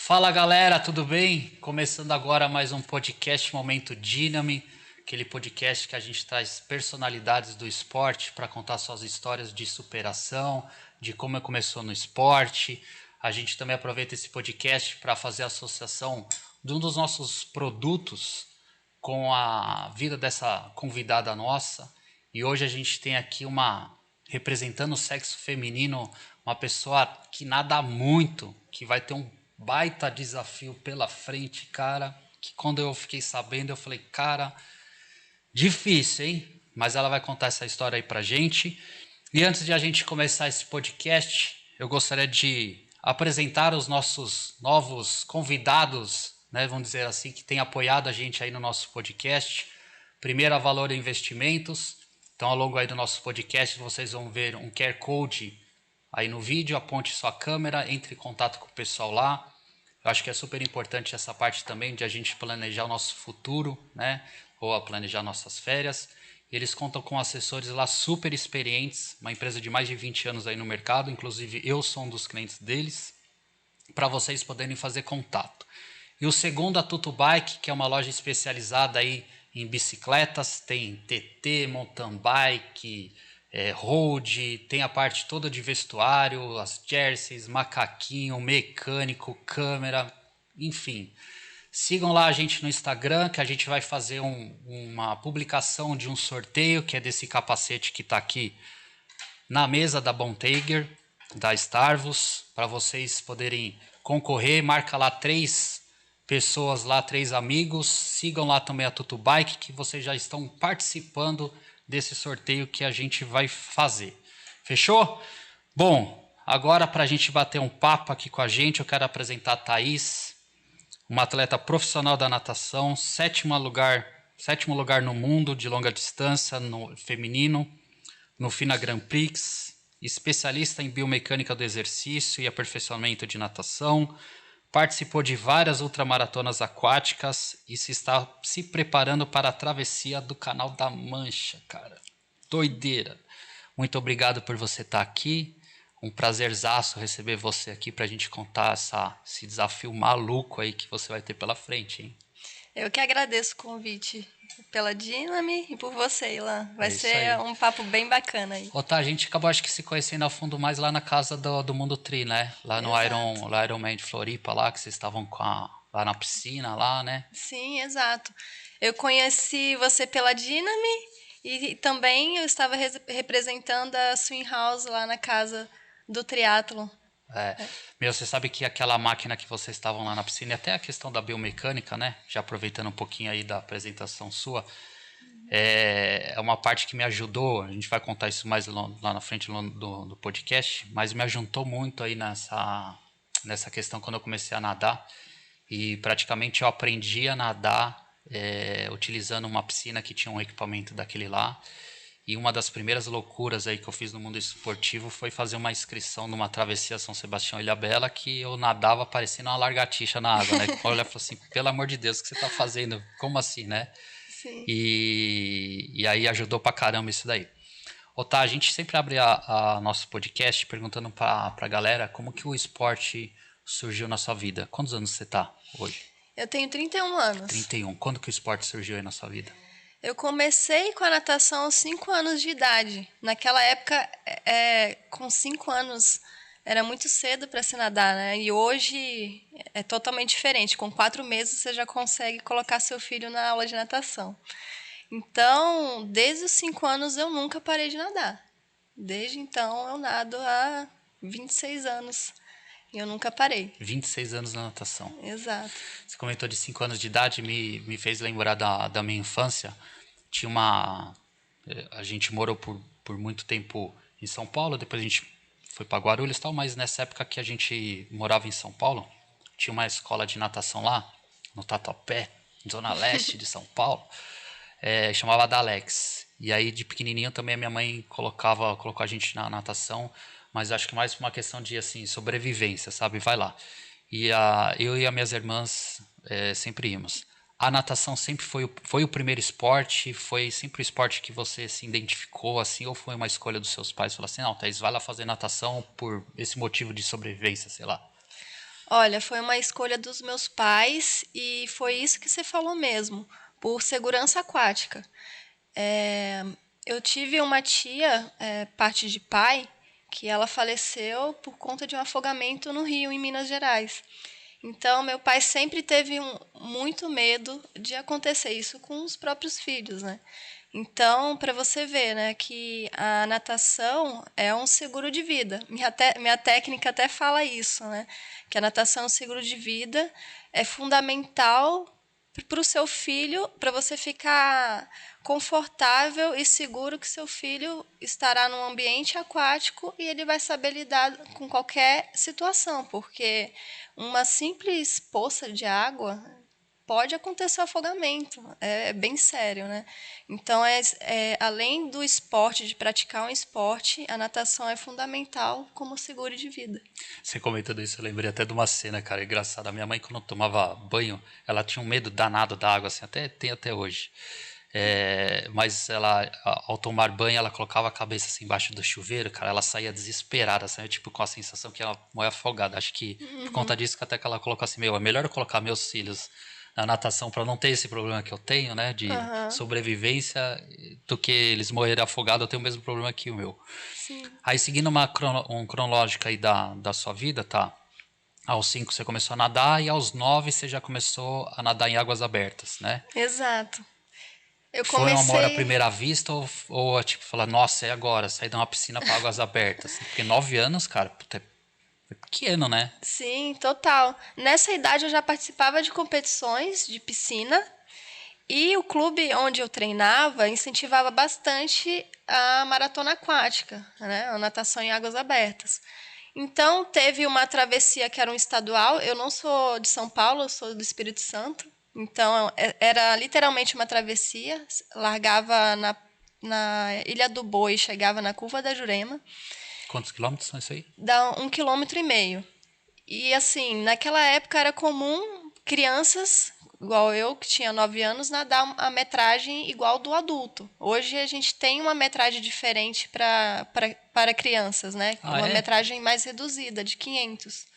Fala galera, tudo bem? Começando agora mais um podcast Momento Dynami, aquele podcast que a gente traz personalidades do esporte para contar suas histórias de superação, de como começou no esporte. A gente também aproveita esse podcast para fazer a associação de um dos nossos produtos com a vida dessa convidada nossa. E hoje a gente tem aqui representando o sexo feminino, uma pessoa que nada muito, que vai ter um baita desafio pela frente, cara, que quando eu fiquei sabendo, eu falei, cara, difícil, hein? Mas ela vai contar essa história aí pra gente. E antes de a gente começar esse podcast, eu gostaria de apresentar os nossos novos convidados, né, vamos dizer assim, que têm apoiado a gente aí no nosso podcast. Primeiro, a Valor Investimentos. Então, ao longo aí do nosso podcast, vocês vão ver um QR Code aí no vídeo, aponte sua câmera, entre em contato com o pessoal lá. Eu acho que é super importante essa parte também de a gente planejar o nosso futuro, né? Ou a planejar nossas férias. Eles contam com assessores lá super experientes, uma empresa de mais de 20 anos aí no mercado, inclusive eu sou um dos clientes deles, para vocês poderem fazer contato. E o segundo, a Tutu Bike, que é uma loja especializada aí em bicicletas, tem TT, mountain bike, road, tem a parte toda de vestuário, as jerseys, macaquinho, mecânico, câmera, enfim. Sigam lá a gente no Instagram, que a gente vai fazer uma publicação de um sorteio, que é desse capacete que está aqui na mesa da Bontager, da Starvus, para vocês poderem concorrer. Marca lá 3 pessoas lá, 3 amigos. Sigam lá também a Tutu Bike, que vocês já estão participando desse sorteio que a gente vai fazer. Fechou? Bom, agora para a gente bater um papo aqui com a gente, eu quero apresentar a Thaís, uma atleta profissional da natação, sétimo lugar no mundo de longa distância no feminino, no FINA Grand Prix, especialista em biomecânica do exercício e aperfeiçoamento de natação, participou de várias ultramaratonas aquáticas e está se preparando para a travessia do Canal da Mancha, cara. Doideira. Muito obrigado por você estar aqui. Um prazerzaço receber você aqui para a gente contar esse desafio maluco aí que você vai ter pela frente, hein? Eu que agradeço o convite pela Dynami e por você, Ilan. Vai É isso ser aí. um papo bem bacana aí. A gente acabou acho que se conhecendo a fundo mais lá na casa do Mundo Tri, né? Lá no Exato. Ironman de Floripa, lá que vocês estavam lá na piscina, lá, né? Sim, exato. Eu conheci você pela Dynami e também eu estava representando a Swim House lá na casa do triatlo. É, você sabe que aquela máquina que vocês estavam lá na piscina, e até a questão da biomecânica, né? Já aproveitando um pouquinho aí da apresentação sua, é uma parte que me ajudou. A gente vai contar isso mais lá na frente do podcast, mas me ajudou muito aí nessa questão quando eu comecei a nadar. E praticamente eu aprendi a nadar utilizando uma piscina que tinha um equipamento daquele lá. E uma das primeiras loucuras aí que eu fiz no mundo esportivo foi fazer uma inscrição numa travessia São Sebastião Ilhabela, que eu nadava parecendo uma lagartixa na água, né? Olha, eu falei assim, pelo amor de Deus, o que você está fazendo? Como assim, né? Sim. E aí ajudou pra caramba isso daí. Tá, a gente sempre abre a nosso podcast perguntando pra galera como que o esporte surgiu na sua vida. Quantos anos você tá hoje? Eu tenho 31 anos. 31. Quando que o esporte surgiu aí na sua vida? Eu comecei com a natação aos 5 anos de idade. Naquela época, com 5 anos, era muito cedo para se nadar, né? E hoje é totalmente diferente. Com 4 meses, você já consegue colocar seu filho na aula de natação. Então, desde os 5 anos, eu nunca parei de nadar. Desde então, eu nado há 26 anos. E eu nunca parei. 26 anos na natação. Exato. Você comentou de 5 anos de idade, me fez lembrar da minha infância. Tinha a gente morou por muito tempo em São Paulo, depois a gente foi para Guarulhos e tal, mas nessa época que a gente morava em São Paulo, tinha uma escola de natação lá, no Tatuapé, zona leste de São Paulo, chamava da Alex. E aí de pequenininho também a minha mãe colocou a gente na natação, mas acho que mais por uma questão de assim, sobrevivência, sabe? Vai lá. Eu e as minhas irmãs sempre íamos. A natação sempre foi o primeiro esporte? Foi sempre o esporte que você se identificou assim? Ou foi uma escolha dos seus pais? Falou assim, não, Thaís, vai lá fazer natação por esse motivo de sobrevivência, sei lá. Olha, foi uma escolha dos meus pais e foi isso que você falou mesmo, por segurança aquática. É, eu tive uma tia, parte de pai, que ela faleceu por conta de um afogamento no rio, em Minas Gerais. Então, meu pai sempre teve muito medo de acontecer isso com os próprios filhos, né? Então, para você ver, né, que a natação é um seguro de vida. Minha técnica até fala isso, né? Que a natação é um seguro de vida, é fundamental para o seu filho, para você ficar confortável e seguro que seu filho estará num ambiente aquático e ele vai saber lidar com qualquer situação, porque uma simples poça de água pode acontecer afogamento, é bem sério, né? Então, além do esporte, de praticar um esporte, a natação é fundamental como seguro de vida. Você comentando isso, eu lembrei até de uma cena, cara, engraçada. A minha mãe, quando tomava banho, ela tinha um medo danado da água, assim, até tem até hoje. Mas ela, ao tomar banho, ela colocava a cabeça assim embaixo do chuveiro, cara, ela saía desesperada, saía tipo com a sensação que ela morria afogada. Acho que por conta disso que até que ela colocou assim, meu, é melhor eu colocar meus filhos na natação para não ter esse problema que eu tenho, né, de Aham, sobrevivência, do que eles morrerem afogados, eu tenho o mesmo problema que o meu. sim. Aí seguindo um cronológica aí da sua vida, tá? Aos 5 você começou a nadar e aos 9 você já começou a nadar em águas abertas, né? Exato. Eu Foi um amor à comecei. primeira vista ou tipo, falar, nossa, é agora, sair de uma piscina para águas abertas? Porque 9 anos, cara, puta, é pequeno, né? Sim, total. Nessa idade eu já participava de competições de piscina e o clube onde eu treinava incentivava bastante a maratona aquática, né? A natação em águas abertas. Então teve uma travessia que era um estadual. Eu não sou de São Paulo, eu sou do Espírito Santo. Então era literalmente uma travessia. Largava na Ilha do Boi e chegava na Curva da Jurema. Quantos quilômetros são isso aí? Dá 1,5 km. E assim, naquela época era comum crianças, igual eu, que tinha 9 anos, nadar a metragem igual do adulto. Hoje a gente tem uma metragem diferente para crianças, né? Ah, Uma é? metragem mais reduzida, de 500.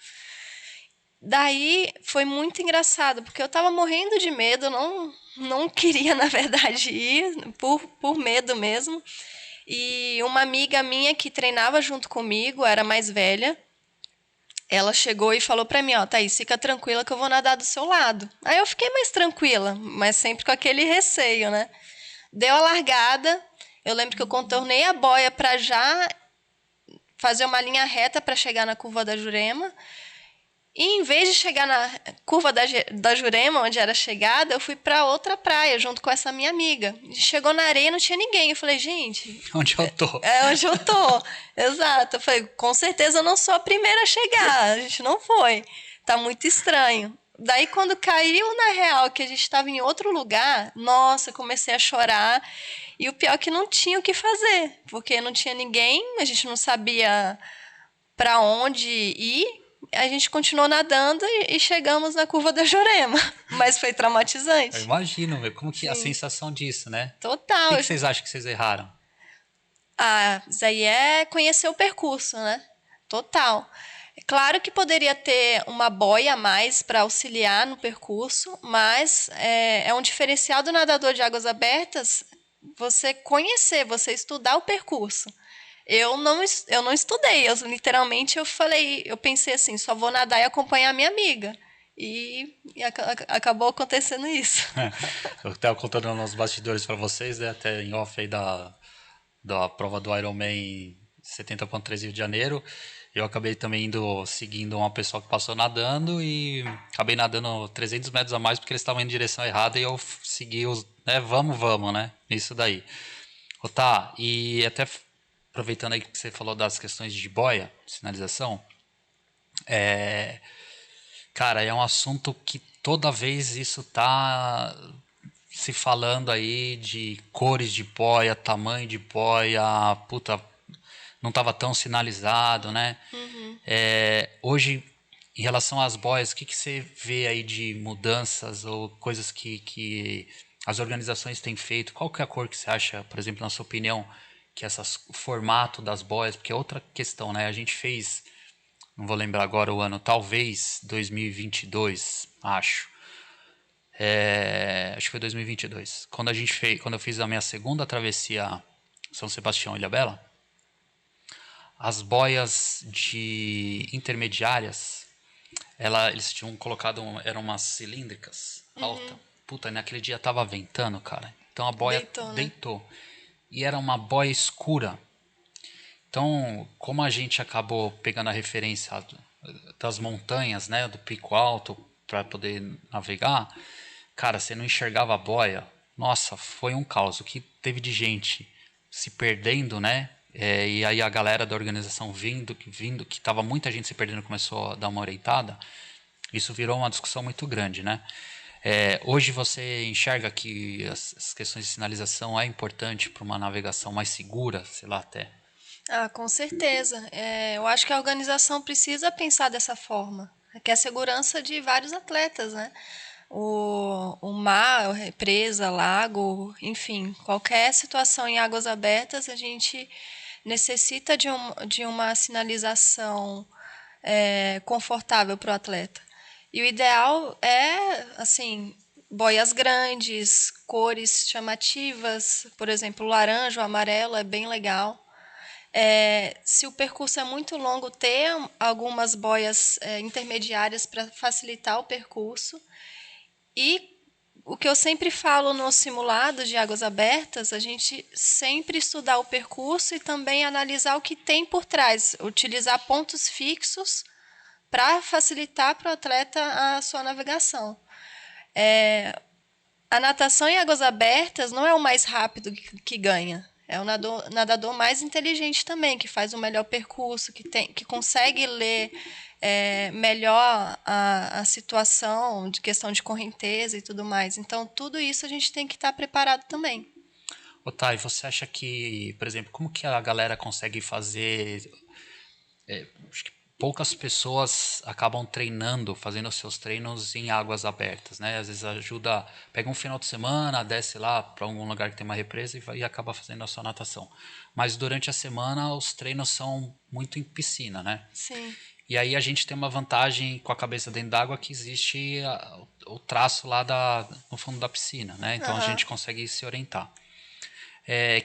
Daí foi muito engraçado, porque eu tava morrendo de medo, não queria, na verdade, ir, por medo mesmo. E uma amiga minha que treinava junto comigo, era mais velha, ela chegou e falou pra mim, ó, Thaís, fica tranquila que eu vou nadar do seu lado. Aí eu fiquei mais tranquila, mas sempre com aquele receio, né? Deu a largada, eu lembro que eu contornei a boia pra já fazer uma linha reta para chegar na curva da Jurema. E em vez de chegar na curva da Jurema, onde era a chegada, eu fui para outra praia junto com essa minha amiga. Chegou na areia e não tinha ninguém. Eu falei, gente, Onde eu tô? é onde eu tô. Exato. Eu falei, com certeza eu não sou a primeira a chegar. A gente não foi. Tá muito estranho. Daí, quando caiu na real que a gente estava em outro lugar, nossa, eu comecei a chorar. E o pior é que não tinha o que fazer, porque não tinha ninguém, a gente não sabia para onde ir. A gente continuou nadando e chegamos na curva da Jurema. Mas foi Eu traumatizante. imagino, velho, como que a Sim, sensação disso, né? O que total. que vocês acham que vocês erraram? Ah, isso aí é conhecer o percurso, né? Total. É claro que poderia ter uma boia a mais para auxiliar no percurso, mas é um diferencial do nadador de águas abertas você conhecer, você estudar o percurso. Eu não estudei, literalmente eu falei, eu pensei assim, só vou nadar e acompanhar a minha amiga. Acabou acontecendo isso. Eu estava contando nos bastidores para vocês, né, até em off aí da prova do Ironman 70.3 Rio de Janeiro. Eu acabei também seguindo uma pessoa que passou nadando e acabei nadando 300 metros a mais porque eles estavam indo em direção errada e eu segui os, né, vamos, né, nisso daí. Ô, tá, e até aproveitando aí que você falou das questões de boia, sinalização, cara, é um assunto que toda vez isso tá se falando aí de cores de boia, tamanho de boia, puta, não estava tão sinalizado, né? Uhum. Hoje, em relação às boias, o que você vê aí de mudanças ou coisas que as organizações têm feito? Qual que é a cor que você acha, por exemplo, na sua opinião, que o formato das boias, porque é outra questão, né? A gente fez não vou lembrar agora o ano, talvez 2022, acho. Acho que foi 2022. Quando eu fiz a minha segunda travessia São Sebastião e Ilhabela, as boias de intermediárias, eles tinham colocado, eram umas cilíndricas alta. Puta, naquele dia tava ventando, cara. Então a boia Deitou, né? deitou. E era uma boia escura. Então, como a gente acabou pegando a referência das montanhas, né, do pico alto, para poder navegar, cara, você não enxergava a boia. Nossa, foi um caos. O que teve de gente se perdendo, né? E aí a galera da organização vindo, que tava muita gente se perdendo, começou a dar uma orientada. Isso virou uma discussão muito grande, né? Hoje você enxerga que as questões de sinalização é importante para uma navegação mais segura, sei lá, até. Ah, com certeza. Eu acho que a organização precisa pensar dessa forma, que é a segurança de vários atletas, né? O mar, a represa, lago, enfim, qualquer situação em águas abertas, a gente necessita de uma sinalização confortável para o atleta. E o ideal é, assim, boias grandes, cores chamativas, por exemplo, o laranja, o amarelo é bem legal. Se o percurso é muito longo, ter algumas boias intermediárias para facilitar o percurso. E o que eu sempre falo nos simulados de águas abertas, a gente sempre estudar o percurso e também analisar o que tem por trás, utilizar pontos fixos para facilitar para o atleta a sua navegação. A natação em águas abertas não é o mais rápido que ganha. É o nadador mais inteligente também, que faz o melhor percurso, que consegue ler melhor a situação de questão de correnteza e tudo mais. Então, tudo isso a gente tem que estar preparado também. Otávio, você acha que, por exemplo, como que a galera consegue fazer? Acho que poucas pessoas acabam treinando, fazendo os seus treinos em águas abertas, né? Às vezes ajuda, pega um final de semana, desce lá para algum lugar que tem uma represa e acaba fazendo a sua natação. Mas durante a semana os treinos são muito em piscina, né? Sim. E aí a gente tem uma vantagem com a cabeça dentro d'água que existe o traço lá no fundo da piscina, né? Então a Aham. gente consegue se orientar.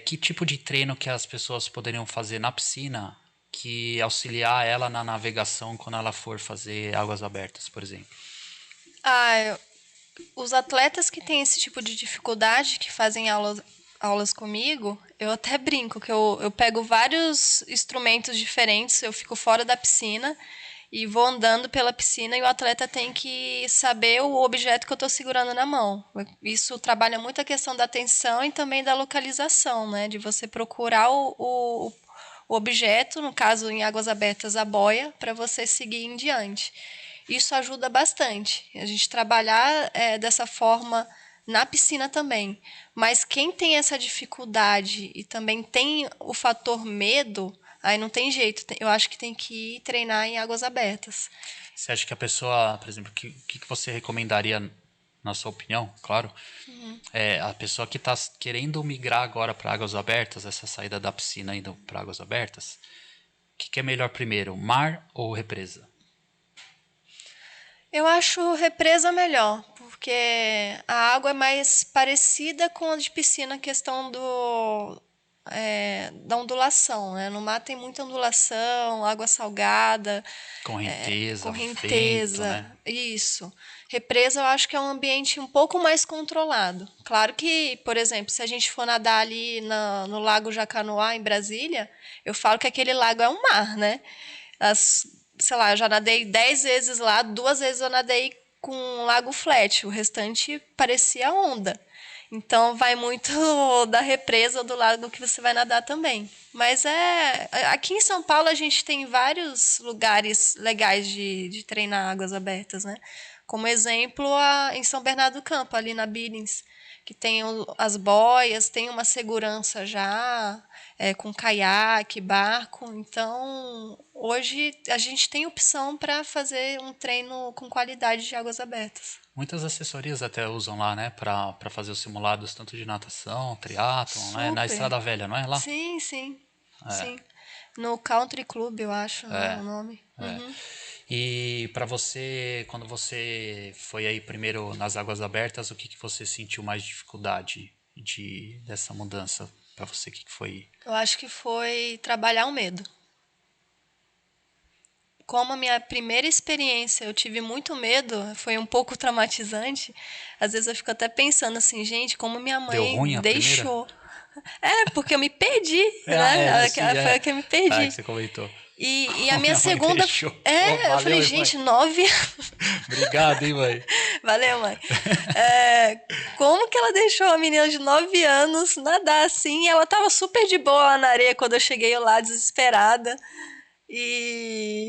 Que tipo de treino que as pessoas poderiam fazer na piscina que auxiliar ela na navegação quando ela for fazer águas abertas, por exemplo? Ah, os atletas que têm esse tipo de dificuldade, que fazem aulas comigo, eu até brinco que eu pego vários instrumentos diferentes, eu fico fora da piscina e vou andando pela piscina e o atleta tem que saber o objeto que eu estou segurando na mão. Isso trabalha muito a questão da atenção e também da localização, né? De você procurar o objeto, no caso em águas abertas, a boia, para você seguir em diante. Isso ajuda bastante. A gente trabalhar dessa forma na piscina também. Mas quem tem essa dificuldade e também tem o fator medo, aí não tem jeito. Eu acho que tem que ir treinar em águas abertas. Você acha que a pessoa, por exemplo, o que você recomendaria, na sua opinião, claro, a pessoa que está querendo migrar agora para águas abertas, essa saída da piscina indo para águas abertas, o que é melhor primeiro, mar ou represa? Eu acho represa melhor, porque a água é mais parecida com a de piscina, a questão da ondulação, né? No mar tem muita ondulação, água salgada, Correnteza, vento, correnteza, né? isso. Represa eu acho que é um ambiente um pouco mais controlado. Claro que, por exemplo, se a gente for nadar ali no Lago Jacanuá, em Brasília, eu falo que aquele lago é um mar, né? As, sei lá, eu já nadei 10 vezes lá, 2 vezes eu nadei com um lago flat, o restante parecia onda. Então vai muito da represa ou do lago que você vai nadar também. Mas aqui em São Paulo a gente tem vários lugares legais de treinar águas abertas, né? Como exemplo, em São Bernardo do Campo, ali na Billings, que tem as boias, tem uma segurança já, com caiaque, barco. Então, hoje a gente tem opção para fazer um treino com qualidade de águas abertas. Muitas assessorias até usam lá, né, para fazer os simulados tanto de natação, triatlon, né, na Super. Estrada Velha, não é lá? Sim, sim. sim. No Country Club, eu acho, né, o nome. Uhum. E para você, quando você foi aí primeiro nas águas abertas, o que que você sentiu mais dificuldade dessa mudança para você? O que que foi? Eu acho que foi trabalhar o medo. Como a minha primeira experiência eu tive muito medo, foi um pouco traumatizante. Às vezes eu fico até pensando assim, gente, como minha Deu mãe ruim a primeira? deixou. É, porque eu me perdi, né? Sim, Foi a que eu me Ah, que perdi. você comentou. E a minha Minha mãe segunda. deixou. Oh, É, eu valeu, falei, hein, mãe. gente, 9 Obrigado, hein, mãe. Valeu, mãe. É, como que ela deixou a menina de 9 anos nadar assim? Ela tava super de boa lá na areia quando eu cheguei lá, desesperada.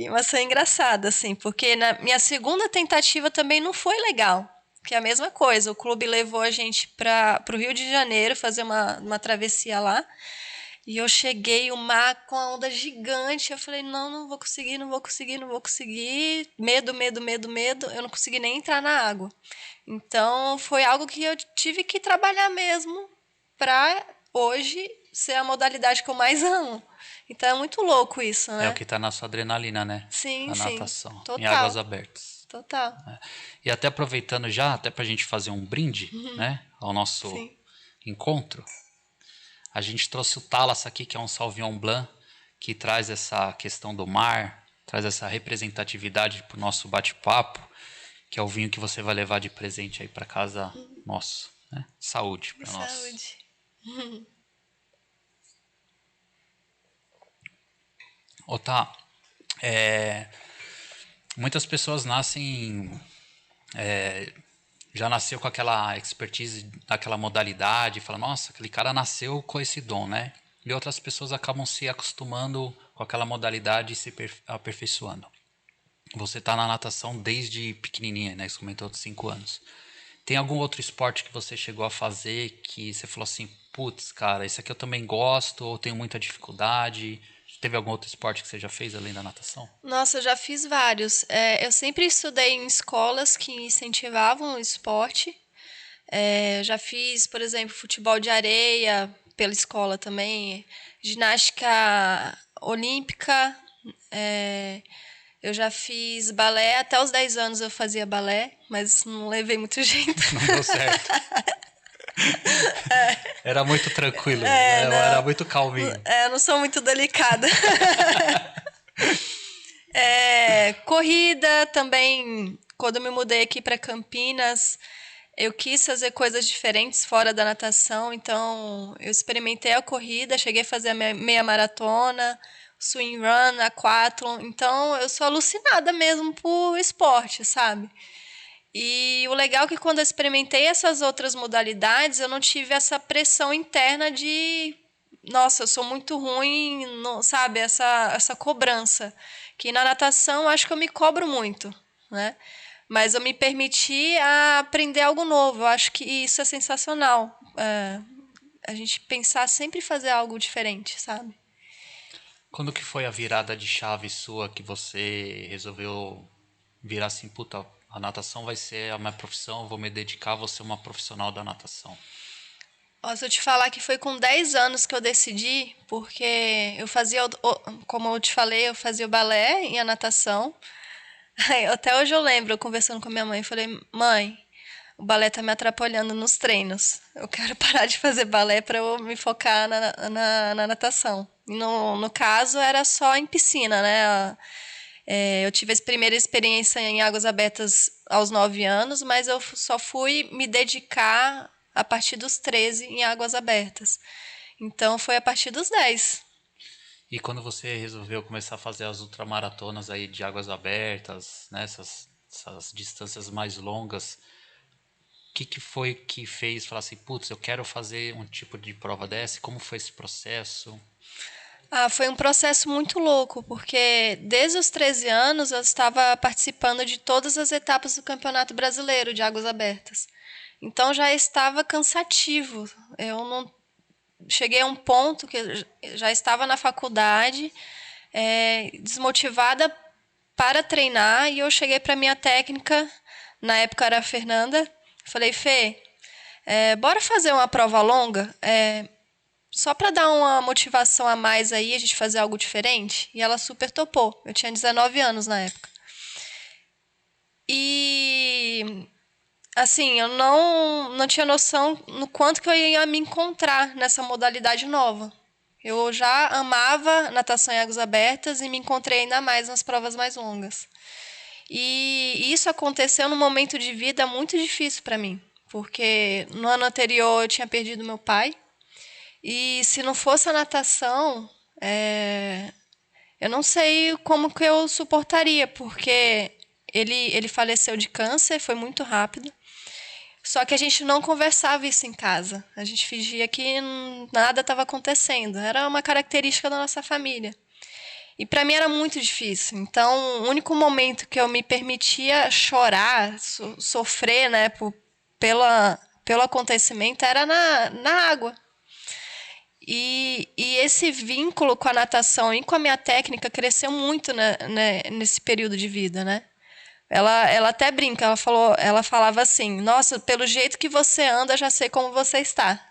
Mas foi engraçado, assim, porque na minha segunda tentativa também não foi legal. Que é a mesma coisa, o clube levou a gente para o Rio de Janeiro fazer uma travessia lá. E eu cheguei, o mar com a onda gigante. Eu falei, não, não vou conseguir, não vou conseguir, não vou conseguir. Medo, medo, medo, medo. Eu não consegui nem entrar na água. Então, foi algo que eu tive que trabalhar mesmo para hoje ser a modalidade que eu mais amo. Então, é muito louco isso, É o né? que tá na sua adrenalina, né? Sim, A sim. natação, em águas Total, abertas. total. E até aproveitando já, até pra gente fazer um brinde, né? Ao nosso Sim. encontro, a gente trouxe o Talas aqui, que é um Sauvignon Blanc, que traz essa questão do mar, traz essa representatividade pro nosso bate-papo, que é o vinho que você vai levar de presente aí para casa nosso, né? Saúde para nós. Saúde. Tá, muitas pessoas nascem, já nasceu com aquela expertise naquela modalidade, fala, nossa, aquele cara nasceu com esse dom, né? E outras pessoas acabam se acostumando com aquela modalidade e se aperfeiçoando. Você está na natação desde pequenininha, né? Você comentou de 5 anos. Tem algum outro esporte que você chegou a fazer que você falou assim, putz, cara, esse aqui eu também gosto ou tenho muita dificuldade? Teve algum outro esporte que você já fez além da natação? Nossa, eu já fiz vários. Eu sempre estudei em escolas que incentivavam o esporte. Já fiz, por exemplo, futebol de areia pela escola também, ginástica olímpica. Eu já fiz balé, até os 10 anos eu fazia balé, mas não levei muito jeito. Não deu certo. Era muito tranquilo, É, né? Eu era não, muito calminho. eu não sou muito delicada. Corrida também, quando eu me mudei aqui para Campinas, eu quis fazer coisas diferentes fora da natação, então eu experimentei a corrida, cheguei a fazer a meia maratona, swim run, aquathlon, então eu sou alucinada mesmo por esporte, sabe? E o legal é que quando eu experimentei essas outras modalidades, eu não tive essa pressão interna de nossa, eu sou muito ruim, sabe? Essa cobrança. Que na natação eu acho que eu me cobro muito, né? Mas eu me permiti a aprender algo novo. Eu acho que isso é sensacional. A gente pensar sempre em fazer algo diferente, sabe? Quando que foi a virada de chave sua que você resolveu virar assim, puta, a natação vai ser a minha profissão, eu vou me dedicar, vou ser uma profissional da natação? Posso te falar que foi com 10 anos que eu decidi, porque eu fazia, como eu te falei, eu fazia o balé e a natação. Até hoje eu lembro, eu conversando com a minha mãe, eu falei, mãe, o balé tá me atrapalhando nos treinos. Eu quero parar de fazer balé para eu me focar na natação. E no caso, era só em piscina, né? Eu tive a primeira experiência em águas abertas aos 9 anos, mas eu só fui me dedicar a partir dos 13 em águas abertas. Então, foi a partir dos 10. E quando você resolveu começar a fazer as ultramaratonas aí de águas abertas, né, essas distâncias mais longas, o que foi que fez falar assim, putz, eu quero fazer um tipo de prova dessa? Como foi esse processo? Foi um processo muito louco, porque desde os 13 anos eu estava participando de todas as etapas do Campeonato Brasileiro de Águas Abertas. Então já estava cansativo. Eu não cheguei a um ponto que eu já estava na faculdade, desmotivada para treinar, e eu cheguei para minha técnica, na época era a Fernanda, falei, Fê, bora fazer uma prova longa? só para dar uma motivação a mais aí, a gente fazer algo diferente. E ela super topou. Eu tinha 19 anos na época. E assim, eu não tinha noção no quanto que eu ia me encontrar nessa modalidade nova. Eu já amava natação em águas abertas e me encontrei ainda mais nas provas mais longas. E isso aconteceu num momento de vida muito difícil para mim, porque no ano anterior eu tinha perdido meu pai. E se não fosse a natação, eu não sei como que eu suportaria, porque ele faleceu de câncer, foi muito rápido. Só que a gente não conversava isso em casa. A gente fingia que nada estava acontecendo. Era uma característica da nossa família. E para mim era muito difícil. Então, o único momento que eu me permitia chorar, sofrer, né, pelo acontecimento era na água. E esse vínculo com a natação e com a minha técnica cresceu muito nesse período de vida, né? Ela até brinca, ela falava assim, nossa, pelo jeito que você anda, já sei como você está,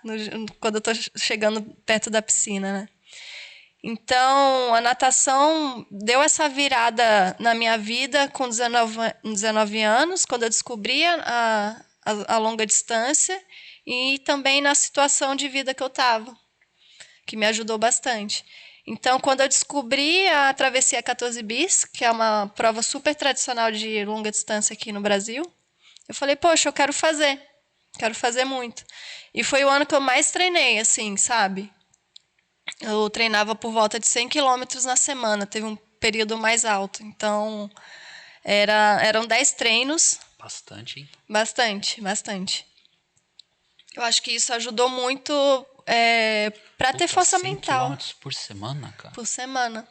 quando eu tô chegando perto da piscina, né? Então, a natação deu essa virada na minha vida com 19 anos, quando eu descobri a longa distância e também na situação de vida que eu estava, que me ajudou bastante. Então, quando eu descobri a Travessia 14 Bis, que é uma prova super tradicional de longa distância aqui no Brasil, eu falei, poxa, eu quero fazer muito. E foi o ano que eu mais treinei, assim, sabe? Eu treinava por volta de 100 quilômetros na semana, teve um período mais alto. Então, eram 10 treinos. Bastante, hein? Bastante. Eu acho que isso ajudou muito para ter Puta, força 100 mental quilômetros por semana, cara. por semana.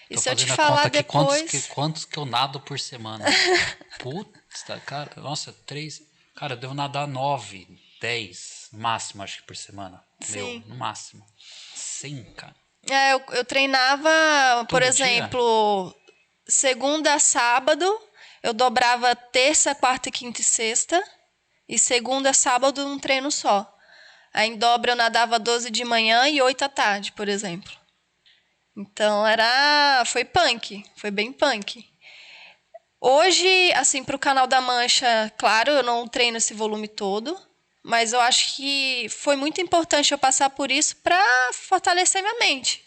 E Tô se eu te fazendo a falar conta aqui, depois... quantos que eu nado por semana? Putz, cara, nossa, 3. Cara, eu devo nadar 9, 10, no máximo, acho que por semana. Sim. No máximo. 100, cara. Eu treinava, por Todo dia? exemplo, segunda a sábado, eu dobrava terça, quarta, quinta e sexta. E segunda a sábado, um treino só. Aí em dobra eu nadava 12 de manhã e 8 à tarde, por exemplo. Então foi punk, foi bem punk. Hoje, assim, para o Canal da Mancha, claro, eu não treino esse volume todo, mas eu acho que foi muito importante eu passar por isso para fortalecer minha mente.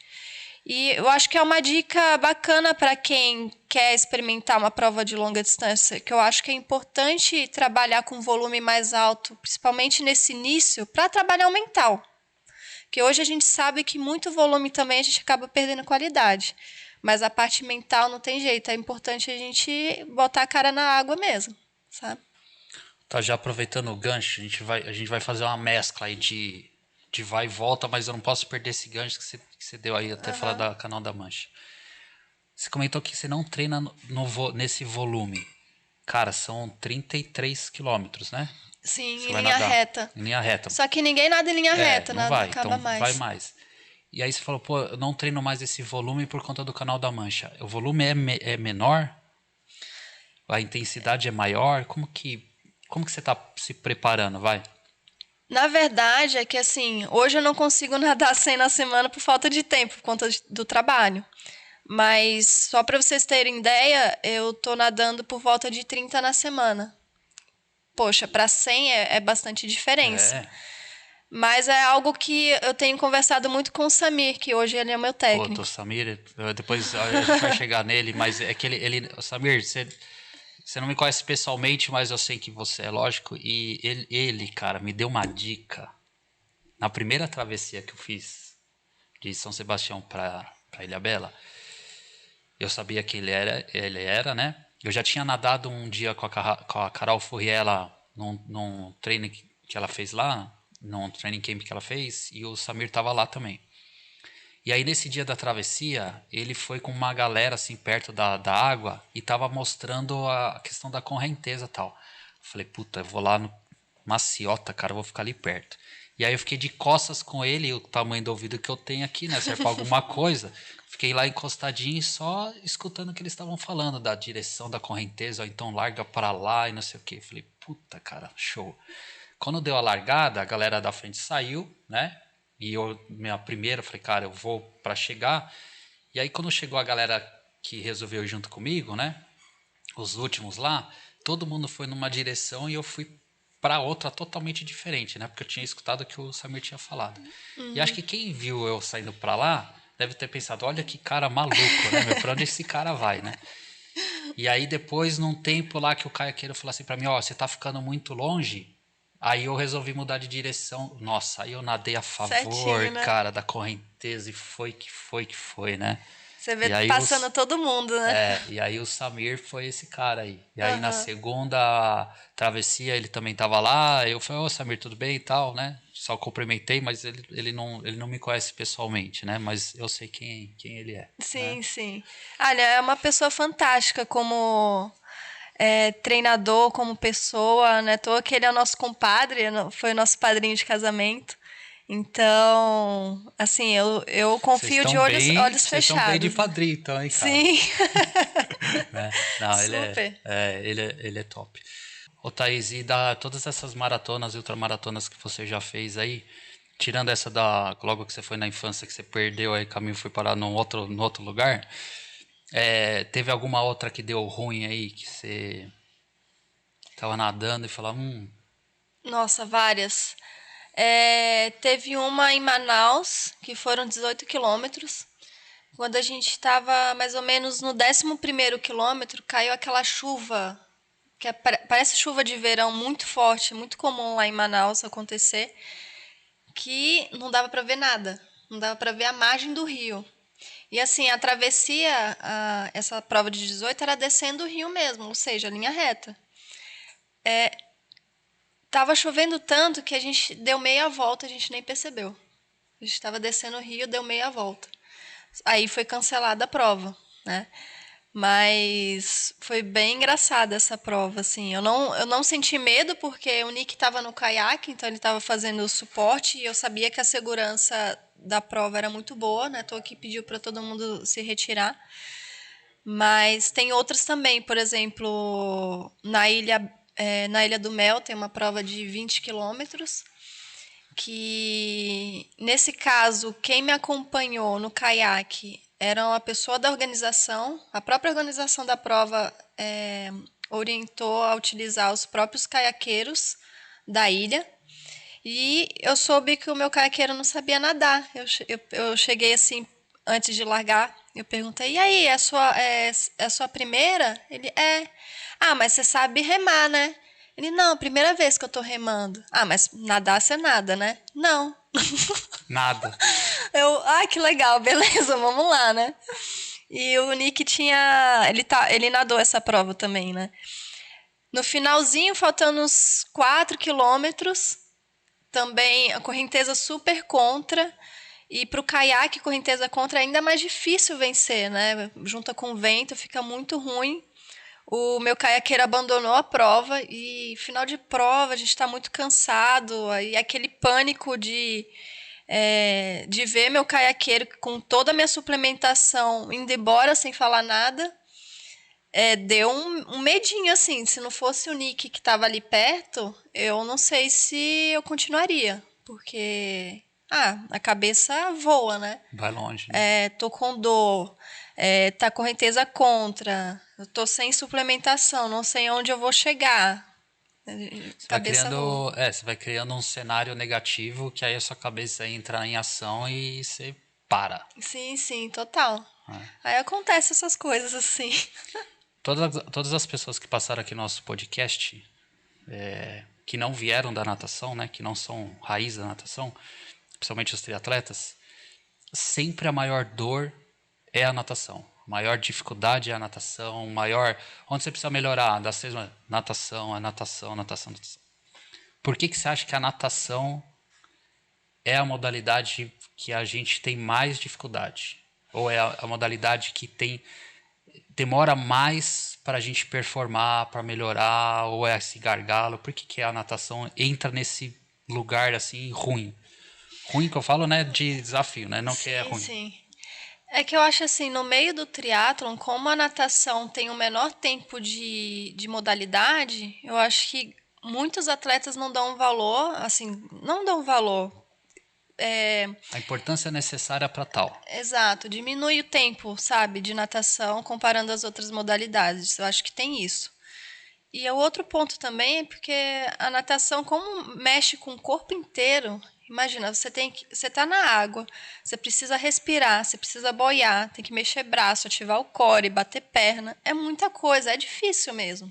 E eu acho que é uma dica bacana para quem quer experimentar uma prova de longa distância, que eu acho que é importante trabalhar com volume mais alto, principalmente nesse início, para trabalhar o mental. Porque hoje a gente sabe que muito volume também a gente acaba perdendo qualidade. Mas a parte mental não tem jeito, é importante a gente botar a cara na água mesmo, sabe? Tá, já aproveitando o gancho, a gente vai fazer uma mescla aí de vai e volta, mas eu não posso perder esse gancho que você deu aí até falar da Canal da Mancha. Você comentou que você não treina nesse volume. Cara, são 33 quilômetros, né? Sim, Você em vai linha nadar. reta. Em linha reta. Só que ninguém nada em linha reta, Não nada vai, acaba então vai mais. mais. E aí você falou, pô, eu não treino mais esse volume por conta do Canal da Mancha. O volume é menor? A intensidade é maior? Como que você tá se preparando, vai? Na verdade, é que assim, hoje eu não consigo nadar 100 na semana por falta de tempo, por conta do trabalho. Mas só para vocês terem ideia, eu tô nadando por volta de 30 na semana. Poxa, para 100 é bastante diferença. É. Mas é algo que eu tenho conversado muito com o Samir, que hoje ele é o meu Pô, técnico. o Samir, depois a gente vai chegar nele, mas é que o Samir, você não me conhece pessoalmente, mas eu sei que você é lógico. E ele, cara, me deu uma dica na primeira travessia que eu fiz de São Sebastião para Ilhabela. Eu sabia que ele era, né? Eu já tinha nadado um dia com a Carol Furriela num treino que ela fez lá, num training camp que ela fez, e o Samir tava lá também. E aí, nesse dia da travessia, ele foi com uma galera, assim, perto da água e tava mostrando a questão da correnteza e tal. Eu falei, puta, eu vou lá no Maciota, cara, eu vou ficar ali perto. E aí eu fiquei de costas com ele, o tamanho do ouvido que eu tenho aqui, né? Serve pra alguma coisa. Fiquei lá encostadinho só escutando o que eles estavam falando, da direção da correnteza, ou então larga para lá e não sei o quê. Falei, puta, cara, show. Quando deu a largada, a galera da frente saiu, né? E minha primeira, eu falei, cara, eu vou para chegar. E aí quando chegou a galera que resolveu ir junto comigo, né? Os últimos lá, todo mundo foi numa direção e eu fui para outra totalmente diferente, né? Porque eu tinha escutado o que o Samir tinha falado. E acho que quem viu eu saindo para lá deve ter pensado, olha que cara maluco, né? Meu, pra onde esse cara vai, né? E aí depois, num tempo lá que o caiaqueiro falou assim para mim, ó, você tá ficando muito longe. Aí eu resolvi mudar de direção. Nossa, aí eu nadei a favor, Certinho, né? cara, da correnteza e foi, né? Você vê E aí passando todo mundo, né? e aí o Samir foi esse cara aí. E aí na Aham. segunda travessia ele também tava lá. Eu falei, ô Samir, tudo bem e tal, né? Só cumprimentei, mas ele não me conhece pessoalmente, né? Mas eu sei quem ele é, né? Sim, sim. Olha, é uma pessoa fantástica como treinador, como pessoa, né? Tô que ele é o nosso compadre, foi o nosso padrinho de casamento. Então, assim, eu confio de olhos Vocês estão bem de fechados, né? padrinho então, hein, cara? Sim, Né? Não, super. ele é top. Ô Thaís, e todas essas maratonas e ultramaratonas que você já fez aí, tirando essa logo que você foi na infância, que você perdeu aí, caminho foi parar no outro lugar, teve alguma outra que deu ruim aí, que você tava nadando e falava, Nossa, várias. Teve uma em Manaus, que foram 18 quilômetros. Quando a gente estava mais ou menos no 11º quilômetro, caiu aquela chuva, que parece chuva de verão muito forte, muito comum lá em Manaus acontecer, que não dava para ver nada, não dava para ver a margem do rio. E assim, a travessia, essa prova de 18 era descendo o rio mesmo, ou seja, linha reta. Tava chovendo tanto que a gente deu meia volta, a gente nem percebeu. A gente estava descendo o rio, deu meia volta. Aí foi cancelada a prova, né? Mas foi bem engraçada essa prova, assim. Eu não senti medo porque o Nick estava no caiaque, então ele estava fazendo o suporte e eu sabia que a segurança da prova era muito boa, né? Tô aqui pediu para todo mundo se retirar. Mas tem outras também, por exemplo, na Ilha do Mel tem uma prova de 20 quilômetros que nesse caso quem me acompanhou no caiaque era uma pessoa da organização, a própria organização da prova orientou a utilizar os próprios caiaqueiros da ilha e eu soube que o meu caiaqueiro não sabia nadar. Eu cheguei assim antes de largar, eu perguntei: "E aí, é a sua primeira?" Ele: "É." "Ah, mas você sabe remar, né?" Ele: "Não, primeira vez que eu tô remando." "Ah, mas nadar você nada, né?" "Não." nada. Que legal, beleza, vamos lá, né? E o Nick ele nadou essa prova também, né? No finalzinho, faltando uns 4 quilômetros, também a correnteza super contra. E para o caiaque, correnteza contra é ainda mais difícil vencer, né? Junta com o vento, fica muito ruim. O meu caiaqueiro abandonou a prova e final de prova a gente está muito cansado. Aí aquele pânico de ver meu caiaqueiro com toda a minha suplementação indo embora sem falar nada. Deu um medinho, assim. Se não fosse o Nick que estava ali perto, eu não sei se eu continuaria. Porque, a cabeça voa, né? Vai longe, né? Tô com dor, tá correnteza contra, eu tô sem suplementação, não sei onde eu vou chegar. Cabeça voa. Você vai criando um cenário negativo que aí a sua cabeça entra em ação e você para. Sim, sim, total. Né? Aí acontece essas coisas assim. Todas as pessoas que passaram aqui no nosso podcast, que não vieram da natação, né, que não são raiz da natação, principalmente os triatletas, sempre a maior dor é a natação. A maior dificuldade é a natação, onde você precisa melhorar, natação, natação. Por que você acha que a natação é a modalidade que a gente tem mais dificuldade? Ou é a modalidade que demora mais para a gente performar, para melhorar, ou é esse gargalo? Por que a natação entra nesse lugar assim ruim? Ruim que eu falo, né, de desafio, né? Não que é Sim, ruim. sim. É que eu acho assim, no meio do triatlon, como a natação tem o menor tempo de modalidade, eu acho que muitos atletas não dão valor, assim, não dão valor. A importância necessária para tal. Exato, diminui o tempo, sabe, de natação comparando as outras modalidades. Eu acho que tem isso. E o outro ponto também é porque a natação, como mexe com o corpo inteiro, imagina, você tá na água, você precisa respirar, você precisa boiar, tem que mexer braço, ativar o core, bater perna, é muita coisa, é difícil mesmo.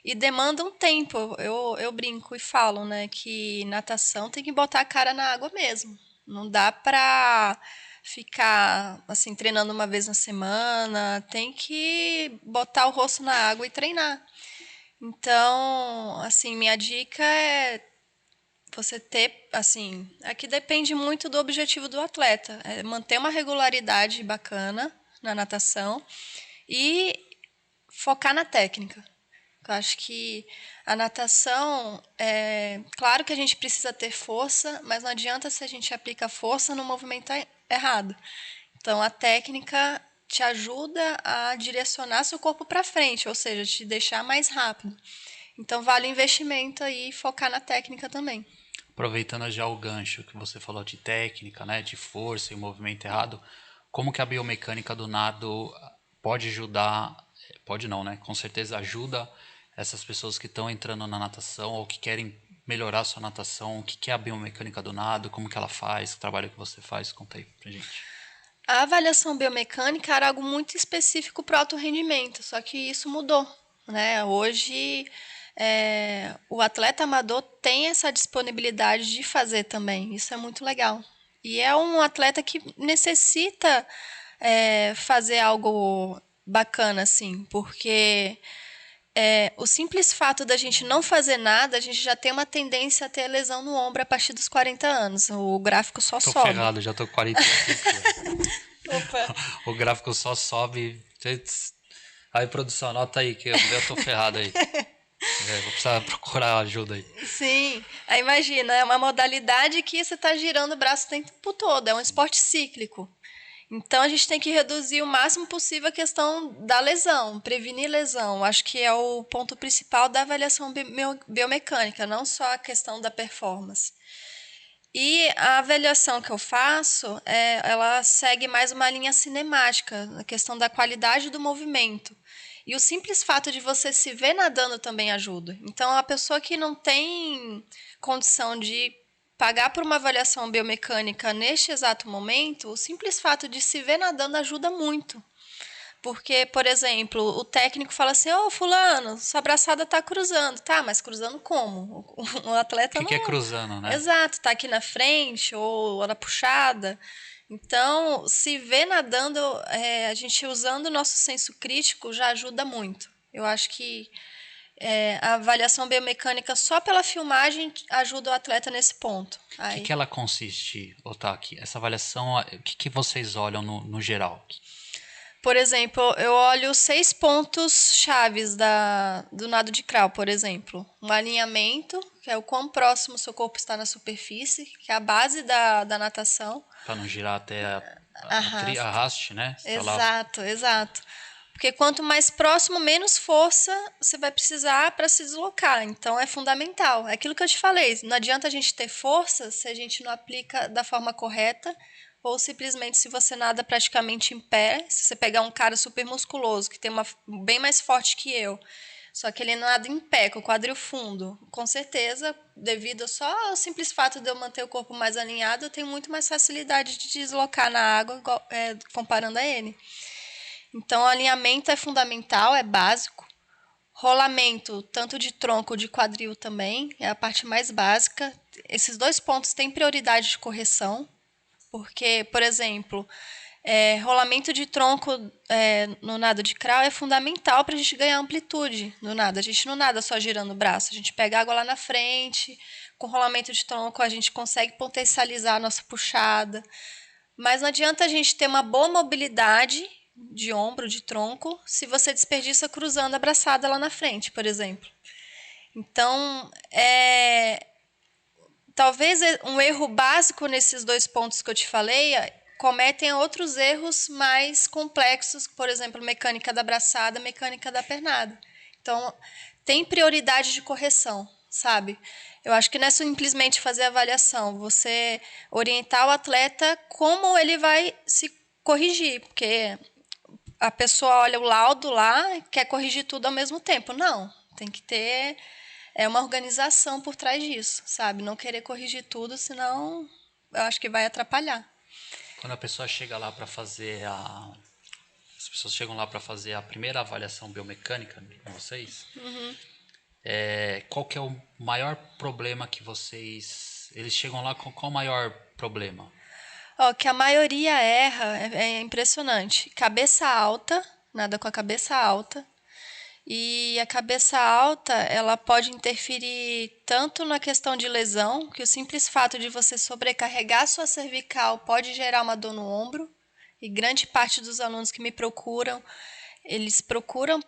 E demanda um tempo. Eu brinco e falo, né, que natação tem que botar a cara na água mesmo. Não dá pra ficar assim treinando uma vez na semana, tem que botar o rosto na água e treinar. Então, assim, minha dica é você ter, assim, aqui depende muito do objetivo do atleta, é manter uma regularidade bacana na natação e focar na técnica. Eu acho que a natação, claro que a gente precisa ter força, mas não adianta se a gente aplica força no movimento errado. Então, a técnica te ajuda a direcionar seu corpo para frente, ou seja, te deixar mais rápido. Então, vale o investimento aí e focar na técnica também. Aproveitando já o gancho que você falou de técnica, né, de força e movimento errado, como que a biomecânica do nado pode ajudar, pode não, né, com certeza ajuda essas pessoas que estão entrando na natação ou que querem melhorar sua natação, o que que é a biomecânica do nado, como que ela faz, que trabalho que você faz, conta aí pra gente. A avaliação biomecânica era algo muito específico para o alto rendimento, só que isso mudou, né? Hoje, o atleta amador tem essa disponibilidade de fazer também, isso é muito legal. E é um atleta que necessita fazer algo bacana, assim, porque o simples fato da gente não fazer nada, a gente já tem uma tendência a ter lesão no ombro a partir dos 40 anos. O gráfico só Tô sobe. ferrado, já tô com 45. Opa. O gráfico só sobe. Aí, produção, anota aí que eu tô ferrado aí. Vou precisar procurar ajuda aí. Sim, aí imagina, é uma modalidade que você está girando o braço o tempo todo, é um esporte cíclico. Então a gente tem que reduzir o máximo possível a questão da lesão, prevenir lesão. Acho que é o ponto principal da avaliação biomecânica, não só a questão da performance. E a avaliação que eu faço, ela segue mais uma linha cinemática, na questão da qualidade do movimento. E o simples fato de você se ver nadando também ajuda. Então, a pessoa que não tem condição de pagar por uma avaliação biomecânica neste exato momento, o simples fato de se ver nadando ajuda muito. Porque, por exemplo, o técnico fala assim: ô, fulano, sua braçada tá cruzando. Tá, mas cruzando como? O O atleta que que é não. cruzando, né? Exato, tá aqui na frente ou na puxada. Então, se ver nadando, a gente usando o nosso senso crítico já ajuda muito. Eu acho que a avaliação biomecânica só pela filmagem ajuda o atleta nesse ponto. O que que ela consiste, Otaki? Essa avaliação, o que que vocês olham no geral? Por exemplo, eu olho 6 pontos chaves do nado de crawl, por exemplo. Um alinhamento, que é o quão próximo o seu corpo está na superfície, que é a base da natação. Para não girar até a Arrasta. haste, né? Você tá lá. Exato, exato. Porque quanto mais próximo, menos força você vai precisar para se deslocar. Então é fundamental. É aquilo que eu te falei. Não adianta a gente ter força se a gente não aplica da forma correta ou simplesmente se você nada praticamente em pé. Se você pegar um cara super musculoso, que tem uma bem mais forte que eu, só que ele nada em pé, com o quadril fundo, com certeza, devido só ao simples fato de eu manter o corpo mais alinhado, eu tenho muito mais facilidade de deslocar na água, comparando a ele. Então, o alinhamento é fundamental, é básico. Rolamento, tanto de tronco de quadril também, é a parte mais básica. Esses 2 pontos têm prioridade de correção, porque, por exemplo, rolamento de tronco no nado de crawl é fundamental para a gente ganhar amplitude no nado. A gente não nada só girando o braço, a gente pega água lá na frente, com rolamento de tronco a gente consegue potencializar a nossa puxada. Mas não adianta a gente ter uma boa mobilidade de ombro, de tronco, se você desperdiça cruzando a braçada lá na frente, por exemplo. Então, talvez um erro básico nesses 2 pontos que eu te falei cometem outros erros mais complexos, por exemplo, mecânica da braçada, mecânica da pernada. Então, tem prioridade de correção, sabe? Eu acho que não é simplesmente fazer avaliação, você orientar o atleta como ele vai se corrigir, porque a pessoa olha o laudo lá e quer corrigir tudo ao mesmo tempo. Não, tem que ter uma organização por trás disso, sabe? Não querer corrigir tudo, senão eu acho que vai atrapalhar. Quando a pessoa chega lá para fazer a... As pessoas chegam lá para fazer a primeira avaliação biomecânica com vocês, qual que é o maior problema que vocês... Eles chegam lá com qual o maior problema? Ó, que a maioria erra é impressionante. Cabeça alta, nada com a cabeça alta. E a cabeça alta, ela pode interferir tanto na questão de lesão, que o simples fato de você sobrecarregar sua cervical pode gerar uma dor no ombro. E grande parte dos alunos que me procuram, eles procuram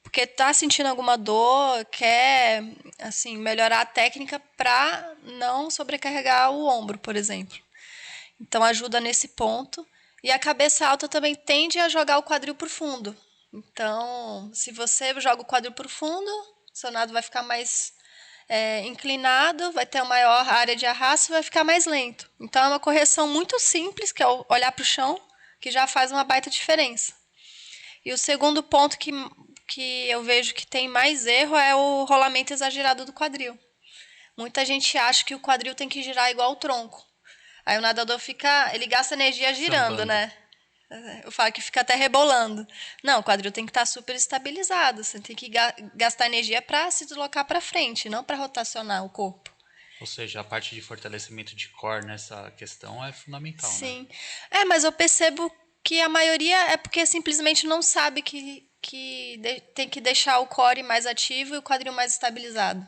porque está sentindo alguma dor, quer assim melhorar a técnica para não sobrecarregar o ombro, por exemplo. Então ajuda nesse ponto. E a cabeça alta também tende a jogar o quadril para o fundo. Então, se você joga o quadril para o fundo, seu nado vai ficar mais inclinado, vai ter uma maior área de arrasto e vai ficar mais lento. Então é uma correção muito simples, que é olhar para o chão, que já faz uma baita diferença. E o segundo ponto que eu vejo que tem mais erro é o rolamento exagerado do quadril. Muita gente acha que o quadril tem que girar igual o tronco. Aí o nadador ele gasta energia girando, Sambando. né? Eu falo que fica até rebolando. Não, o quadril tem que estar super estabilizado. Você tem que gastar energia para se deslocar para frente, não para rotacionar o corpo. Ou seja, a parte de fortalecimento de core nessa questão é fundamental, né? Sim. Mas eu percebo que a maioria é porque simplesmente não sabe que tem que deixar o core mais ativo e o quadril mais estabilizado.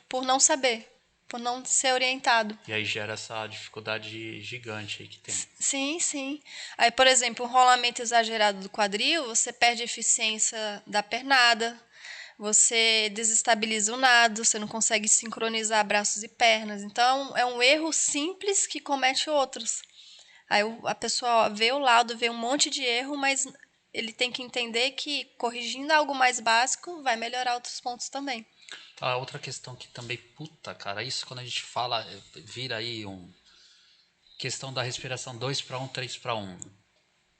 Por não saber, por não ser orientado. E aí gera essa dificuldade gigante aí que tem. Sim, sim. Aí, por exemplo, um rolamento exagerado do quadril, você perde a eficiência da pernada, você desestabiliza o nado, você não consegue sincronizar braços e pernas. Então, é um erro simples que comete outros. Aí a pessoa vê o laudo, vê um monte de erro, mas ele tem que entender que corrigindo algo mais básico vai melhorar outros pontos também. A outra questão que também, puta, cara, isso quando a gente fala, vira aí questão da respiração 2 para 1, 3 para 1.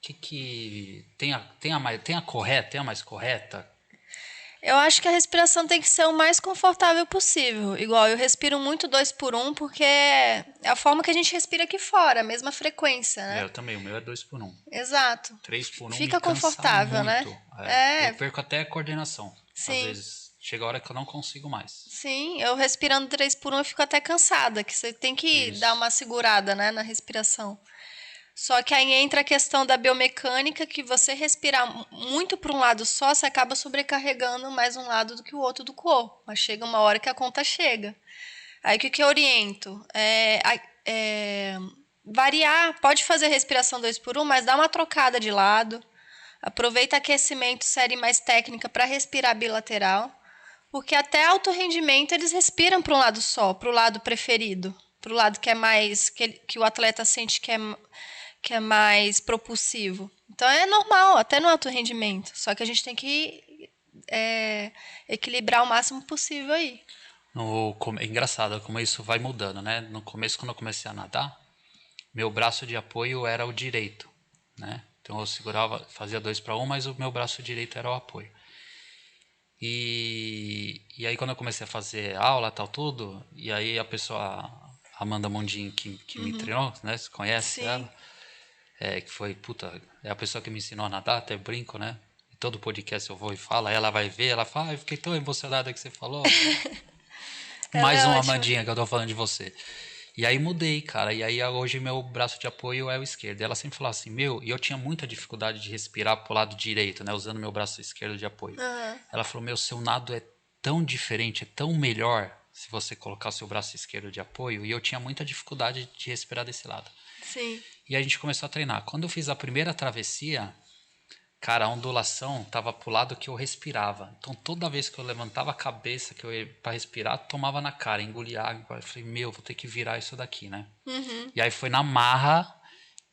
Que tem a correta, tem a mais correta? Eu acho que a respiração tem que ser o mais confortável possível. Igual eu respiro muito 2 por 1 porque é a forma que a gente respira aqui fora, a mesma frequência, né? Eu também, o meu é 2 por 1. Exato. 3 por 1 me Fica cansa confortável, muito. né? Eu perco até a coordenação. Às Sim. vezes chega a hora que eu não consigo mais. Sim, eu respirando 3 por 1 eu fico até cansada, que você tem que dar uma segurada, né, na respiração. Só que aí entra a questão da biomecânica, que você respirar muito para um lado só, você acaba sobrecarregando mais um lado do que o outro do corpo. Mas chega uma hora que a conta chega. Aí o que eu oriento? Variar, pode fazer respiração 2 por 1, mas dá uma trocada de lado. Aproveita aquecimento, série mais técnica para respirar bilateral. Porque até alto rendimento eles respiram para um lado só, para o lado preferido. Para o lado que é mais. Que o atleta sente que é mais propulsivo. Então é normal, até no alto rendimento. Só que a gente tem que equilibrar o máximo possível aí. É engraçado como isso vai mudando, né? No começo, quando eu comecei a nadar, meu braço de apoio era o direito, né? Então eu segurava, fazia 2 para 1, mas o meu braço direito era o apoio. E aí quando eu comecei a fazer aula, tal, tudo, e aí a pessoa, a Amanda Mondin, que me treinou, né? Você conhece ela? Que foi, puta, é a pessoa que me ensinou a nadar, até brinco, né? E todo podcast eu vou e falo, aí ela vai ver, ela fala, eu fiquei tão emocionada que você falou. Mais uma Amandinha que eu tô falando de você. E aí mudei, cara. E aí hoje meu braço de apoio é o esquerdo. E ela sempre falava assim, e eu tinha muita dificuldade de respirar pro lado direito, né? Usando meu braço esquerdo de apoio. Ela falou, seu nado é tão diferente, é tão melhor se você colocar o seu braço esquerdo de apoio. E eu tinha muita dificuldade de respirar desse lado. Sim. E a gente começou a treinar. Quando eu fiz a primeira travessia, cara, a ondulação tava pro lado que eu respirava. Então toda vez que eu levantava a cabeça que eu ia pra respirar, tomava na cara, engolia água. Eu falei, vou ter que virar isso daqui, né? E aí foi na marra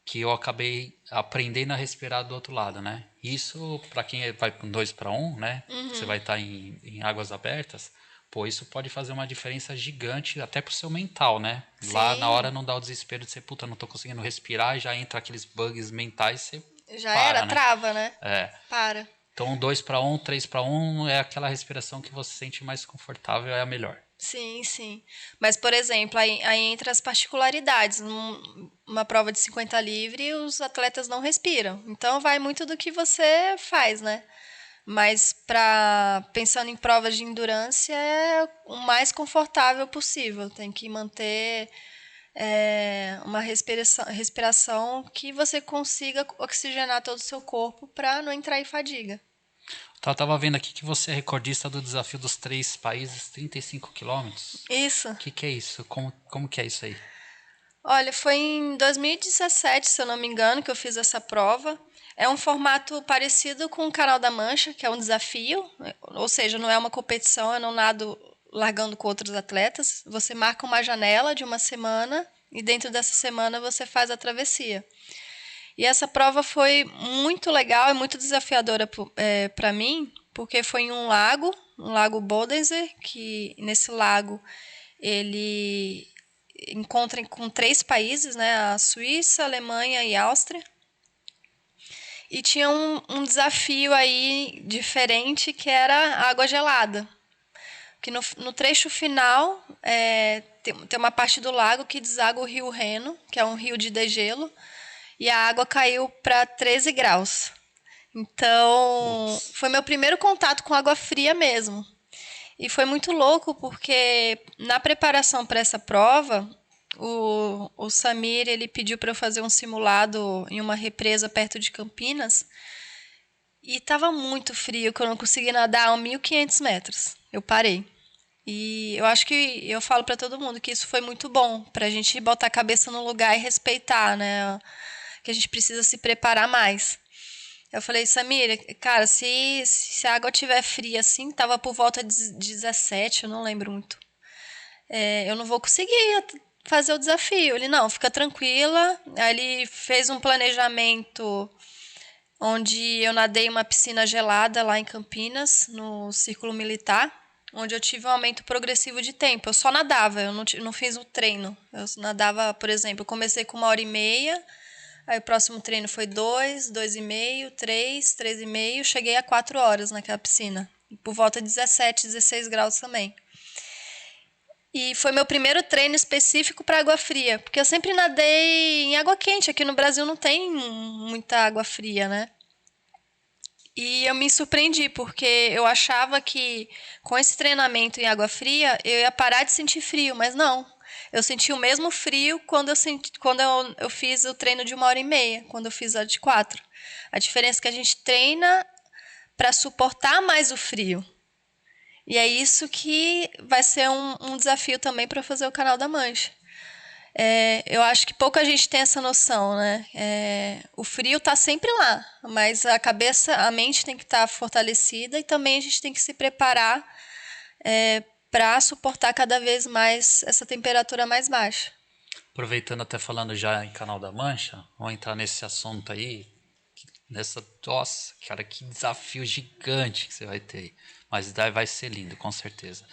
que eu acabei aprendendo a respirar do outro lado, né? Isso, para quem vai com 2 para 1, né? Você vai estar em águas abertas, Pô, isso pode fazer uma diferença gigante até pro seu mental, né? Lá na Sim, hora não dá o desespero de ser, puta, não tô conseguindo respirar, e já entra aqueles bugs mentais, você já era, para, né? trava, né? É. Para. Então, 2 para 1, 3 para 1 é aquela respiração que você se sente mais confortável, é a melhor. Sim, sim. Mas, por exemplo, aí entra as particularidades. Numa prova de 50 livre, os atletas não respiram. Então, vai muito do que você faz, né? Mas, pensando em provas de endurance, é o mais confortável possível. Tem que manter uma respiração que você consiga oxigenar todo o seu corpo para não entrar em fadiga. Então, eu tava vendo aqui que você é recordista do desafio dos 3 países, 35 quilômetros. Isso. O que é isso? Como que é isso aí? Olha, foi em 2017, se eu não me engano, que eu fiz essa prova. É um formato parecido com o Canal da Mancha, que é um desafio, ou seja, não é uma competição, eu não nado largando com outros atletas. Você marca uma janela de uma semana e dentro dessa semana você faz a travessia. E essa prova foi muito legal e muito desafiadora para mim, porque foi em um lago Bodenser, que nesse lago ele encontra com 3 países, né? A Suíça, a Alemanha e a Áustria. E tinha um desafio aí diferente que era água gelada. Que no trecho final tem uma parte do lago que deságua o rio Reno, que é um rio de degelo, e a água caiu para 13 graus. Então, Putz. foi meu primeiro contato com água fria mesmo. E foi muito louco porque na preparação para essa prova, o Samir ele pediu para eu fazer um simulado em uma represa perto de Campinas e estava muito frio, que eu não conseguia nadar a 1.500 metros. Eu parei. E eu acho que eu falo para todo mundo que isso foi muito bom para a gente botar a cabeça no lugar e respeitar, né? Que a gente precisa se preparar mais. Eu falei, Samir, cara, se a água estiver fria assim, tava por volta de 17, eu não lembro muito. Eu não vou conseguir fazer o desafio. Ele, não, fica tranquila. Aí ele fez um planejamento onde eu nadei uma piscina gelada lá em Campinas, no Círculo Militar, onde eu tive um aumento progressivo de tempo. Eu só nadava, eu não fiz o treino. Eu nadava, por exemplo, eu comecei com 1h30, aí o próximo treino foi 2, 2h30, 3, 3h30, cheguei a 4 horas naquela piscina. Por volta de 17, 16 graus também. E foi meu primeiro treino específico para água fria, porque eu sempre nadei em água quente. Aqui no Brasil não tem muita água fria, né? E eu me surpreendi, porque eu achava que com esse treinamento em água fria eu ia parar de sentir frio, mas não. Eu senti o mesmo frio quando eu fiz o treino de 1h30, quando eu fiz a de 4. A diferença é que a gente treina para suportar mais o frio. E é isso que vai ser um desafio também para fazer o Canal da Mancha. Eu acho que pouca gente tem essa noção, né? O frio está sempre lá, mas a cabeça, a mente tem que estar fortalecida e também a gente tem que se preparar para suportar cada vez mais essa temperatura mais baixa. Aproveitando até falando já em Canal da Mancha, vamos entrar nesse assunto aí. Nossa, cara, que desafio gigante que você vai ter aí. Mas daí vai ser lindo, com certeza.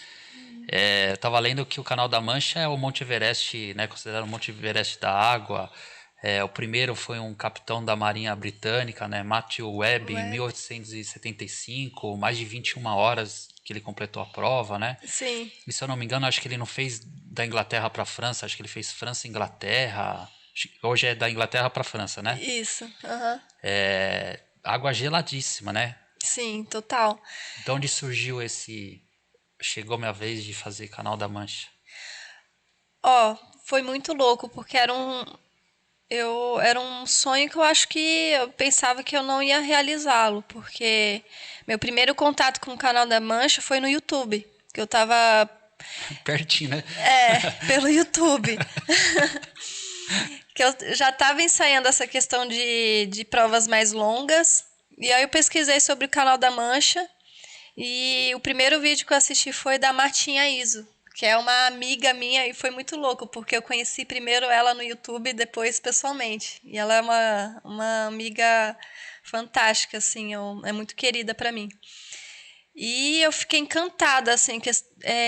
Eu tava lendo que o Canal da Mancha é o Monte Everest, né, considerado o Monte Everest da água. O primeiro foi um capitão da Marinha Britânica, né, Matthew Webb, em Web. 1875, mais de 21 horas que ele completou a prova, né? Sim, E se eu não me engano, acho que ele não fez da Inglaterra para França, acho que ele fez França e Inglaterra. Hoje é da Inglaterra para França, né? isso. Uhum. Água geladíssima, né? Sim, total. De onde surgiu esse. Chegou minha vez de fazer Canal da Mancha. Ó, foi muito louco, porque era um sonho que eu acho que eu pensava que eu não ia realizá-lo, porque meu primeiro contato com o Canal da Mancha foi no YouTube, que eu tava Pertinho, né? pelo YouTube. Que eu já estava ensaiando essa questão de provas mais longas. E aí eu pesquisei sobre o Canal da Mancha. E o primeiro vídeo que eu assisti foi da Martinha Iso, que é uma amiga minha. E foi muito louco, porque eu conheci primeiro ela no YouTube e depois pessoalmente. E ela é uma amiga fantástica, assim, é muito querida para mim. E eu fiquei encantada, assim,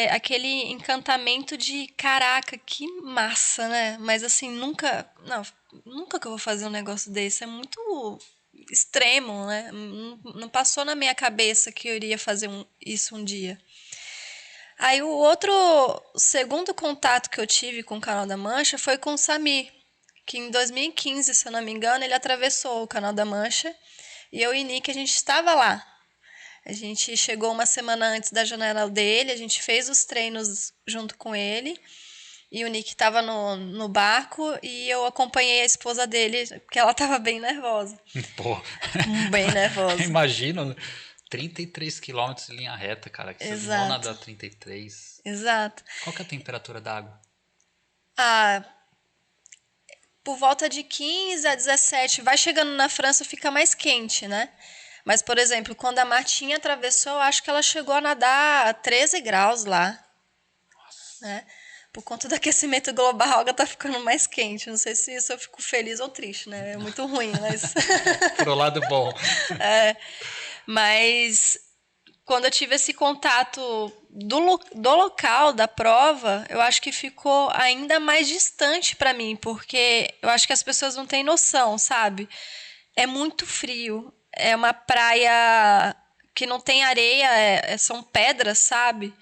aquele encantamento de caraca, que massa, né? Mas assim, nunca que eu vou fazer um negócio desse. É muito extremo, né? Não passou na minha cabeça que eu iria fazer isso um dia. Aí o segundo contato que eu tive com o Canal da Mancha foi com o Samir, que em 2015, se eu não me engano, ele atravessou o Canal da Mancha e eu e Nick, a gente estava lá. A gente chegou uma semana antes da janela dele, a gente fez os treinos junto com ele e o Nick estava no barco e eu acompanhei a esposa dele, porque ela estava bem nervosa. Pô, Bem nervosa. imagino 33 quilômetros em linha reta, cara, que vocês vão Exato, nadar 33. exato. Qual que é a temperatura da água? Ah, por volta de 15 a 17, vai chegando na França, fica mais quente, né? Mas, por exemplo, quando a Martinha atravessou, eu acho que ela chegou a nadar a 13 graus lá, né? Por conta do aquecimento global, a água tá ficando mais quente. Não sei se isso eu fico feliz ou triste, né? É muito ruim, mas... Pro lado bom. Mas quando eu tive esse contato do local da prova, eu acho que ficou ainda mais distante para mim, porque eu acho que as pessoas não têm noção, sabe? É muito frio, é uma praia que não tem areia, são pedras, sabe?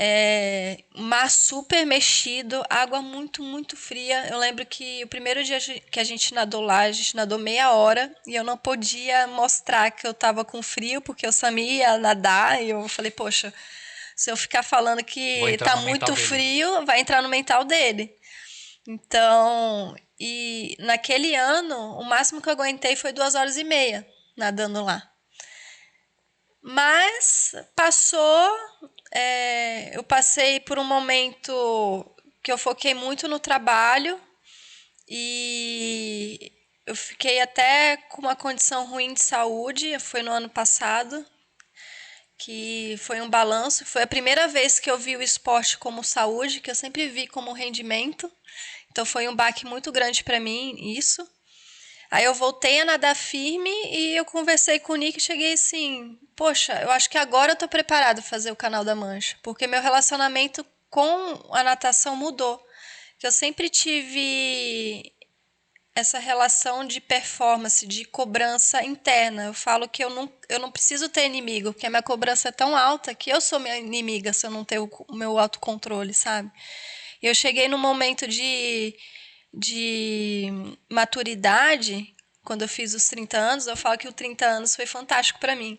É, mar super mexido, água muito, muito fria. Eu lembro que o primeiro dia que a gente nadou lá, a gente nadou meia hora e eu não podia mostrar que eu tava com frio, porque eu sabia nadar e eu falei, poxa, se eu ficar falando Vou que entrar tá no mental muito dele. frio, vai entrar no mental dele. Então, e naquele ano, o máximo que eu aguentei foi 2 horas e meia nadando lá. Mas passou, eu passei por um momento que eu foquei muito no trabalho e eu fiquei até com uma condição ruim de saúde, foi no ano passado, que foi um balanço. Foi a primeira vez que eu vi o esporte como saúde, que eu sempre vi como rendimento. Então foi um baque muito grande para mim isso. Aí eu voltei a nadar firme e eu conversei com o Nick e cheguei assim, poxa, eu acho que agora eu tô preparado para fazer o Canal da Mancha, porque meu relacionamento com a natação mudou. Eu sempre tive essa relação de performance, de cobrança interna. Eu falo que eu não preciso ter inimigo, porque a minha cobrança é tão alta que eu sou minha inimiga se eu não ter o meu autocontrole, sabe? E eu cheguei num momento de maturidade, quando eu fiz os 30 anos, eu falo que os 30 anos foi fantástico para mim.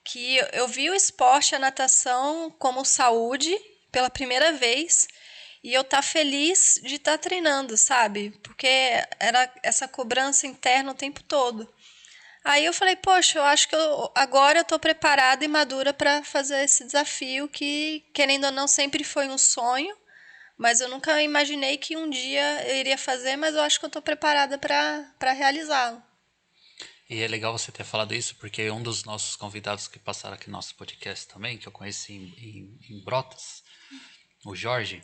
Que eu vi o esporte, a natação, como saúde pela primeira vez e eu tá feliz de estar treinando, sabe? Porque era essa cobrança interna o tempo todo. Aí eu falei, poxa, eu acho que agora eu tô preparada e madura para fazer esse desafio que, querendo ou não, sempre foi um sonho, mas eu nunca imaginei que um dia eu iria fazer, mas eu acho que eu tô preparada para realizá-lo. E é legal você ter falado isso, porque um dos nossos convidados que passaram aqui no nosso podcast também, que eu conheci em Brotas, o Jorge,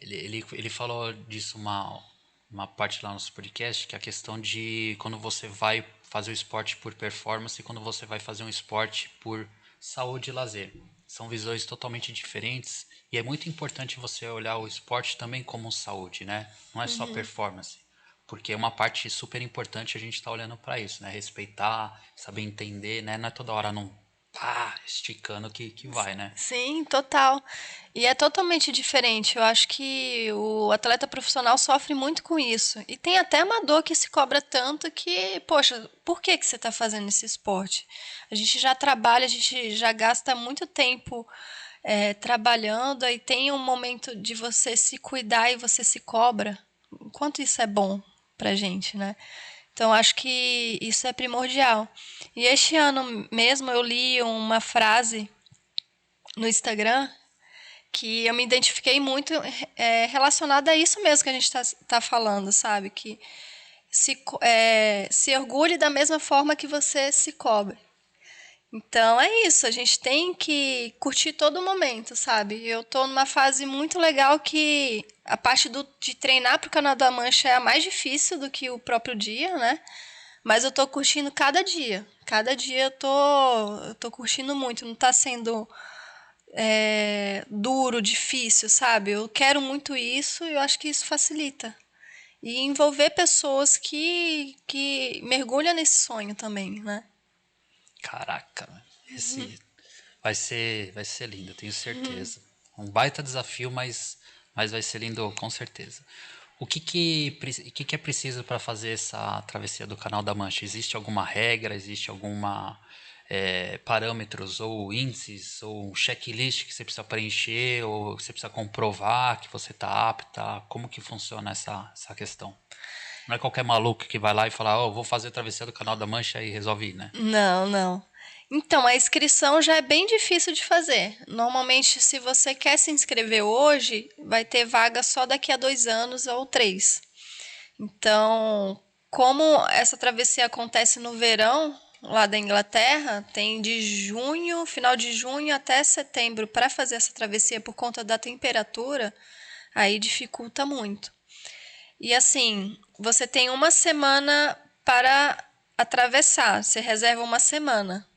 ele falou disso uma parte lá no nosso podcast, que é a questão de quando você vai fazer o esporte por performance e quando você vai fazer um esporte por saúde e lazer. São visões totalmente diferentes e é muito importante você olhar o esporte também como saúde, né? Não é só performance. Porque uma parte super importante a gente está olhando para isso, né? Respeitar, saber entender, né? Não é toda hora não pá, esticando que vai, né? Sim, total. E é totalmente diferente. Eu acho que o atleta profissional sofre muito com isso. E tem até amador que se cobra tanto que, poxa, por que você está fazendo esse esporte? A gente já trabalha, a gente já gasta muito tempo trabalhando, aí tem um momento de você se cuidar e você se cobra. O quanto isso é bom pra gente, né? Então, acho que isso é primordial. E este ano mesmo eu li uma frase no Instagram que eu me identifiquei muito relacionada a isso mesmo que a gente tá falando, sabe? Que se orgulhe da mesma forma que você se cobre. Então é isso, a gente tem que curtir todo momento, sabe? Eu tô numa fase muito legal que a parte de treinar pro Canal da Mancha é a mais difícil do que o próprio dia, né? Mas eu tô curtindo cada dia. Cada dia eu tô curtindo muito. Não tá sendo duro, difícil, sabe? Eu quero muito isso e eu acho que isso facilita. E envolver pessoas que mergulham nesse sonho também, né? Caraca, esse vai ser lindo, eu tenho certeza. Um baita desafio, mas vai ser lindo com certeza. O que é preciso para fazer essa travessia do Canal da Mancha? Existe alguma regra? Existe alguma parâmetros ou índices ou um checklist que você precisa preencher ou você precisa comprovar que você está apta? Como que funciona essa questão? Não é qualquer maluco que vai lá e fala, oh, vou fazer a travessia do Canal da Mancha e resolve ir, né? Não, não. Então, a inscrição já é bem difícil de fazer. Normalmente, se você quer se inscrever hoje, vai ter vaga só daqui a 2 anos ou 3. Então, como essa travessia acontece no verão, lá da Inglaterra, tem de junho, final de junho até setembro para fazer essa travessia por conta da temperatura, aí dificulta muito. E assim, você tem uma semana para atravessar, você reserva uma semana.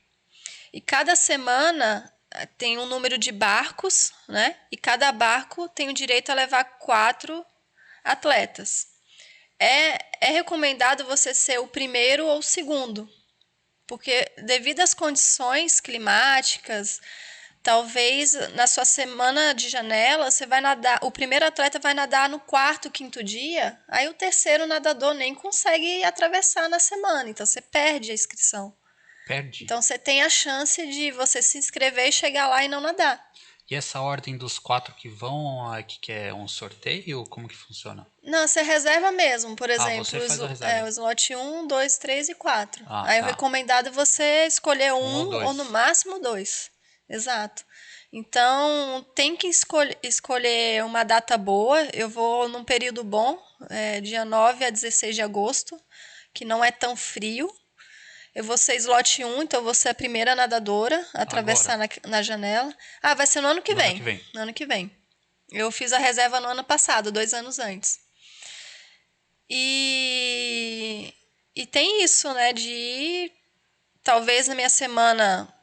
E cada semana tem um número de barcos, né? E cada barco tem o direito a levar 4 atletas. É recomendado você ser o primeiro ou o segundo, porque devido às condições climáticas, talvez na sua semana de janela você vai nadar, o primeiro atleta vai nadar no quarto, quinto dia, aí o terceiro nadador nem consegue atravessar na semana, então você perde a inscrição. Perde. Então você tem a chance de você se inscrever e chegar lá e não nadar. E essa ordem dos 4 que vão, que é um sorteio? Como que funciona? Não, você reserva mesmo, por Ah, exemplo, você faz a reserva. o slot 1, 2, 3 e 4. Ah, Aí o tá. recomendado é você escolher Um ou um ou no dois. máximo 2. Exato. Então, tem que escolher uma data boa. Eu vou num período bom, dia 9 a 16 de agosto, que não é tão frio. Eu vou ser slot 1, então eu vou ser a primeira nadadora a Agora, atravessar na janela. Ah, vai ser no ano que no ano que vem. vem. No ano que vem. Eu fiz a reserva no ano passado, 2 anos antes. E, e tem isso, né? De talvez na minha semana,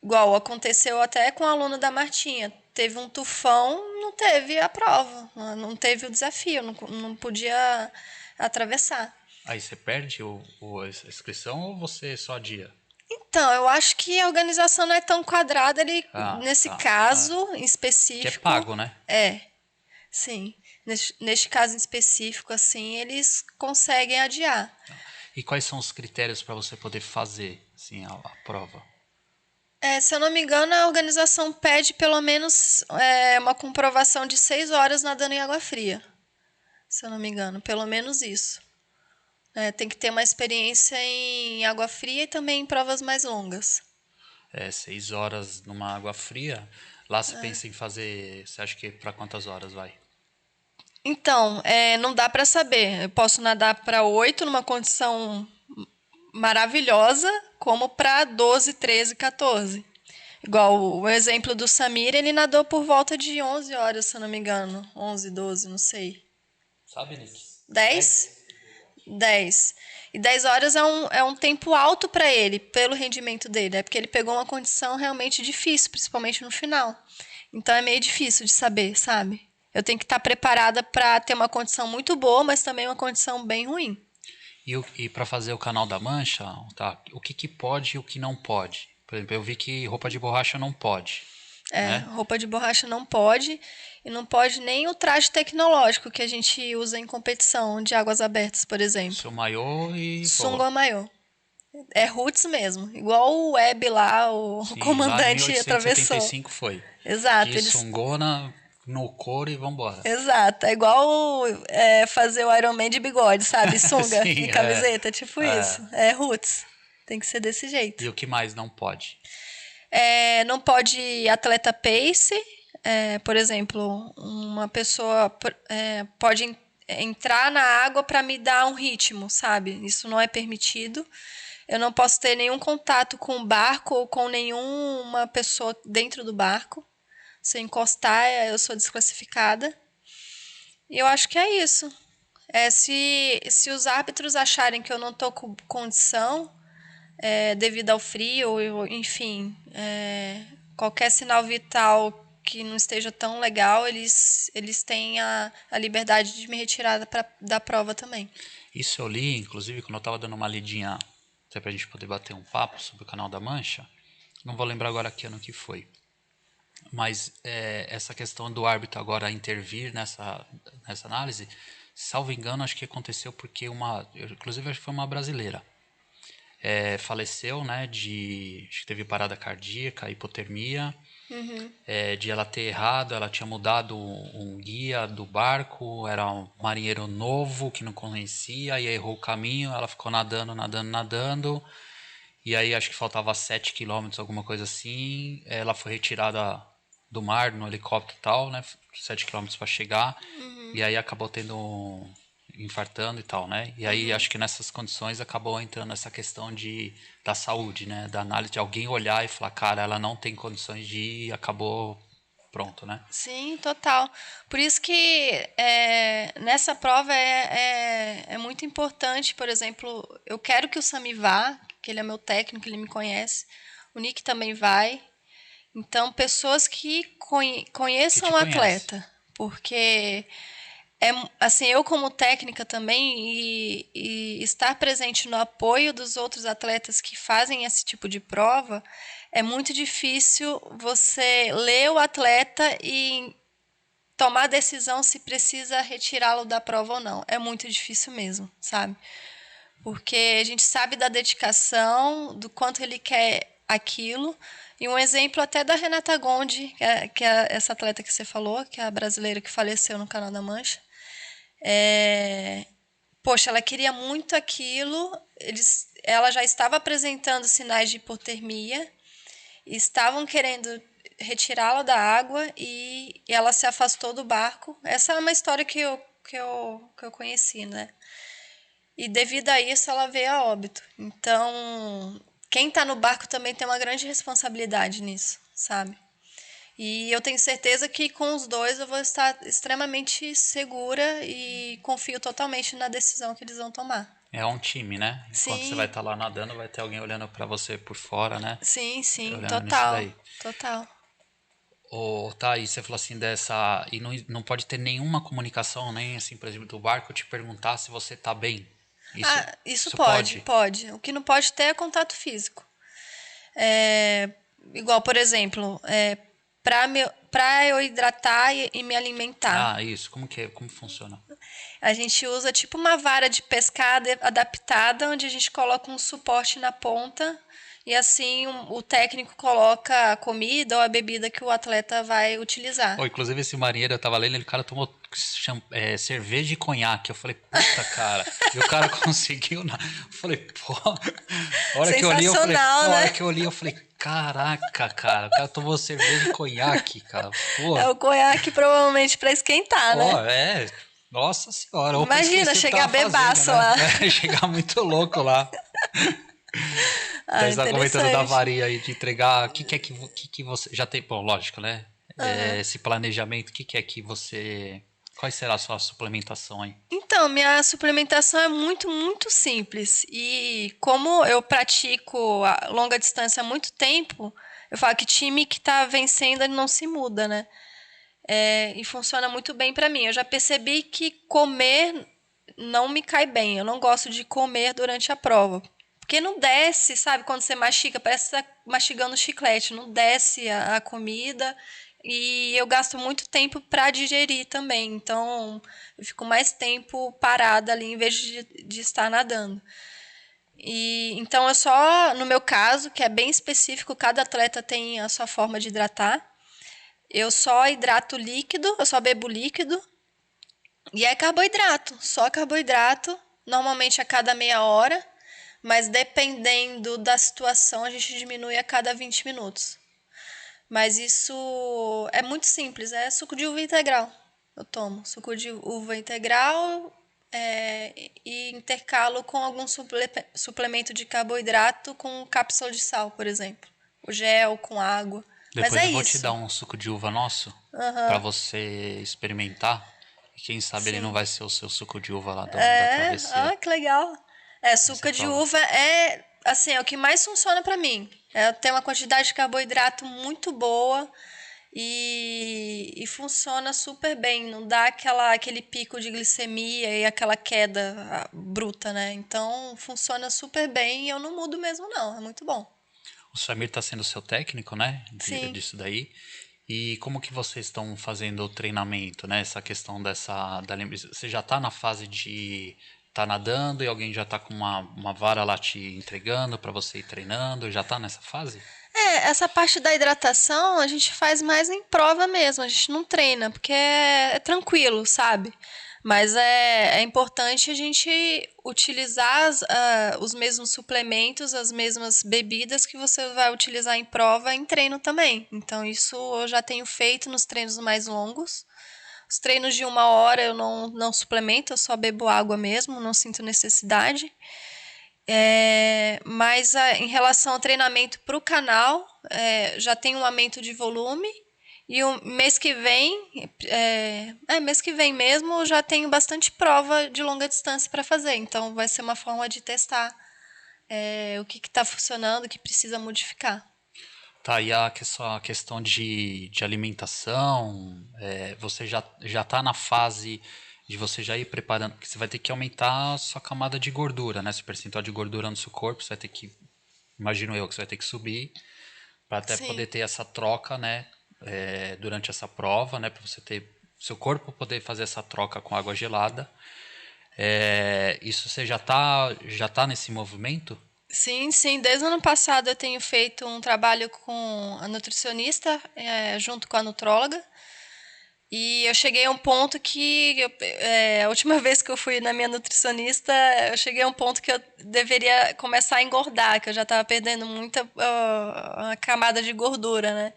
igual aconteceu até com o aluno da Martinha, teve um tufão, não teve a prova, não teve o desafio, não podia atravessar. Aí você perde a inscrição ou você só adia? Então, eu acho que a organização não é tão quadrada, Ah, nesse tá. Ah, caso em que é específico, pago, né? é, sim. Neste caso em específico, assim, eles conseguem adiar. E quais são os critérios para você poder fazer assim, a prova? Se eu não me engano, a organização pede pelo menos uma comprovação de 6 horas nadando em água fria. Se eu não me engano, pelo menos isso. Tem que ter uma experiência em água fria e também em provas mais longas. 6 horas numa água fria. Lá você pensa em fazer. Você acha que para quantas horas vai? Então, não dá para saber. Eu posso nadar para 8 numa condição maravilhosa, como para 12, 13, 14. Igual o exemplo do Samir, ele nadou por volta de 11 horas, se eu não me engano. 11, 12, não sei. Sabe, Nick? 10? 10. E 10 horas é um tempo alto para ele, pelo rendimento dele. É porque ele pegou uma condição realmente difícil, principalmente no final. Então é meio difícil de saber, sabe? Eu tenho que estar preparada para ter uma condição muito boa, mas também uma condição bem ruim. E para fazer o canal da Mancha, tá? O que pode e o que não pode? Por exemplo, eu vi que roupa de borracha não pode, né? Roupa de borracha não pode, e não pode nem o traje tecnológico que a gente usa em competição de águas abertas, por exemplo. Seu maiô e voa. Sunga maior. É roots mesmo, igual o Web lá, o Sim, lá em comandante atravessou. 1875 foi. Exato, De eles. sungona no couro e vambora. Exato, é igual fazer o Iron Man de bigode, sabe? Sunga Sim, e camiseta, tipo é. isso. É roots. Tem que ser desse jeito. E o que mais não pode? Não pode atleta pace, por exemplo, uma pessoa pode entrar na água para me dar um ritmo, sabe? Isso não é permitido. Eu não posso ter nenhum contato com o barco ou com nenhuma pessoa dentro do barco. Se eu encostar, eu sou desclassificada. E eu acho que é isso. Se os árbitros acharem que eu não tô com condição, devido ao frio, enfim, qualquer sinal vital que não esteja tão legal, eles têm a liberdade de me retirar da prova também. Isso eu li, inclusive, quando eu estava dando uma lidinha, até pra gente poder bater um papo sobre o Canal da Mancha. Não vou lembrar agora que ano que foi. Mas essa questão do árbitro agora intervir nessa análise, salvo engano, acho que aconteceu porque inclusive acho que foi uma brasileira, faleceu, né, acho que teve parada cardíaca, hipotermia, de ela ter errado, ela tinha mudado um guia do barco, era um marinheiro novo que não conhecia, e errou o caminho, ela ficou nadando, nadando, nadando, e aí acho que faltava 7 quilômetros, alguma coisa assim, ela foi retirada do mar, no helicóptero e tal, né, 7 quilômetros para chegar, e aí acabou infartando e tal, né? E aí acho que nessas condições acabou entrando essa questão da saúde, né? Da análise de alguém olhar e falar, cara, ela não tem condições de ir, acabou pronto, né? Sim, total. Por isso que nessa prova é muito importante, por exemplo, eu quero que o Sami vá, que ele é meu técnico, ele me conhece, o Nick também vai. Então, pessoas que Que conheçam te o conhece. atleta, porque assim, eu como técnica também e estar presente no apoio dos outros atletas que fazem esse tipo de prova, é muito difícil você ler o atleta e tomar a decisão se precisa retirá-lo da prova ou não. É muito difícil mesmo, sabe? Porque a gente sabe da dedicação, do quanto ele quer aquilo. E um exemplo até da Renata Gondi, que é essa atleta que você falou, que é a brasileira que faleceu no Canal da Mancha. Poxa, ela queria muito aquilo, ela já estava apresentando sinais de hipotermia, estavam querendo retirá-la da água e ela se afastou do barco. Essa é uma história que eu conheci, né? E devido a isso ela veio a óbito. Então, quem está no barco também tem uma grande responsabilidade nisso, sabe? E eu tenho certeza que com os dois eu vou estar extremamente segura e confio totalmente na decisão que eles vão tomar. É um time, né? Enquanto você vai Sim, estar lá nadando, vai ter alguém olhando para você por fora, né? sim, sim, Olhando nisso total, daí. total. Ô, tá, e você falou assim dessa. E não pode ter nenhuma comunicação, nem assim, por exemplo, do barco te perguntar se você tá bem. Isso, Isso isso pode, pode? pode. O que não pode ter é contato físico. É, igual, por exemplo, para eu hidratar e me alimentar, Ah, isso. Como que é? Como funciona? a gente usa tipo uma vara de pescar adaptada, onde a gente coloca um suporte na ponta e assim o técnico coloca a comida ou a bebida que o atleta vai utilizar. Oh, inclusive esse marinheiro, eu tava lendo, o cara tomou cerveja e conhaque. Eu falei, puta, cara. E o cara conseguiu. Eu falei, pô. A hora que eu olhei, eu falei, Sensacional, a hora né? que eu olhei, eu falei, caraca, cara. O cara tomou cerveja e conhaque, cara. Pô, É o conhaque provavelmente para esquentar, ó, né? é. Nossa senhora, ou pra Imagina esquecer o que chegar tava fazendo, bebaço né? lá. É, chegar muito louco lá. Ah, Daí você tá comentando da interessante. varia aí de entregar. O que, que é que você. Já tem. Bom, lógico, né? Aham. Esse planejamento, o que, que é que você. Qual será a sua suplementação aí? Então, minha suplementação é muito, muito simples. E como eu pratico a longa distância há muito tempo, eu falo que time que está vencendo ele não se muda, né? E funciona muito bem para mim. Eu já percebi que comer não me cai bem. Eu não gosto de comer durante a prova. Porque não desce, sabe? Quando você mastiga, parece que você tá mastigando chiclete. Não desce a comida. E eu gasto muito tempo para digerir também. Então, eu fico mais tempo parada ali em vez de estar nadando. E então eu só, no meu caso, que é bem específico, cada atleta tem a sua forma de hidratar. Eu só hidrato líquido, eu só bebo líquido. E é carboidrato, só carboidrato, normalmente a cada meia hora, mas dependendo da situação, a gente diminui a cada 20 minutos. Mas isso é muito simples, é suco de uva integral. Eu tomo suco de uva integral e intercalo com algum suplemento de carboidrato com cápsula de sal, por exemplo. O gel com água. Mas Depois é eu vou te dar isso. um suco de uva nosso pra Aham. você experimentar. E quem sabe ele não Sim. vai ser o seu suco de uva lá da travessia. Que legal. Suco Essa de prova. uva assim, é o que mais funciona pra mim. Tem uma quantidade de carboidrato muito boa e funciona super bem. Não dá aquele pico de glicemia e aquela queda bruta, né? Então, funciona super bem e eu não mudo mesmo, não. É muito bom. O Samir está sendo seu técnico, né? Sim. Disso daí. E como que vocês estão fazendo o treinamento, né? Essa questão você já está na fase de tá nadando e alguém já está com uma vara lá te entregando para você ir treinando? Já está nessa fase? Essa parte da hidratação a gente faz mais em prova mesmo, a gente não treina, porque é tranquilo, sabe? Mas é importante a gente utilizar os mesmos suplementos, as mesmas bebidas que você vai utilizar em prova em treino também. Então, isso eu já tenho feito nos treinos mais longos. Os treinos de 1 hora eu não suplemento, eu só bebo água mesmo, não sinto necessidade. Mas em relação ao treinamento para o canal, já tem um aumento de volume. E o mês que vem mesmo, eu já tenho bastante prova de longa distância para fazer. Então, vai ser uma forma de testar o que está funcionando, o que precisa modificar. Tá, e a questão de alimentação, você já está na fase de você já ir preparando, porque você vai ter que aumentar a sua camada de gordura, né? Seu percentual de gordura no seu corpo, você vai ter que, imagino eu, que você vai ter que subir para até poder Sim. ter essa troca, né? Durante essa prova, né? Para você ter seu corpo poder fazer essa troca com água gelada. Isso você já tá nesse movimento? Sim, sim. Desde o ano passado eu tenho feito um trabalho com a nutricionista, junto com a nutróloga. E eu cheguei a um ponto que, a última vez que eu fui na minha nutricionista, eu cheguei a um ponto que eu deveria começar a engordar, que eu já estava perdendo muita a camada de gordura, né?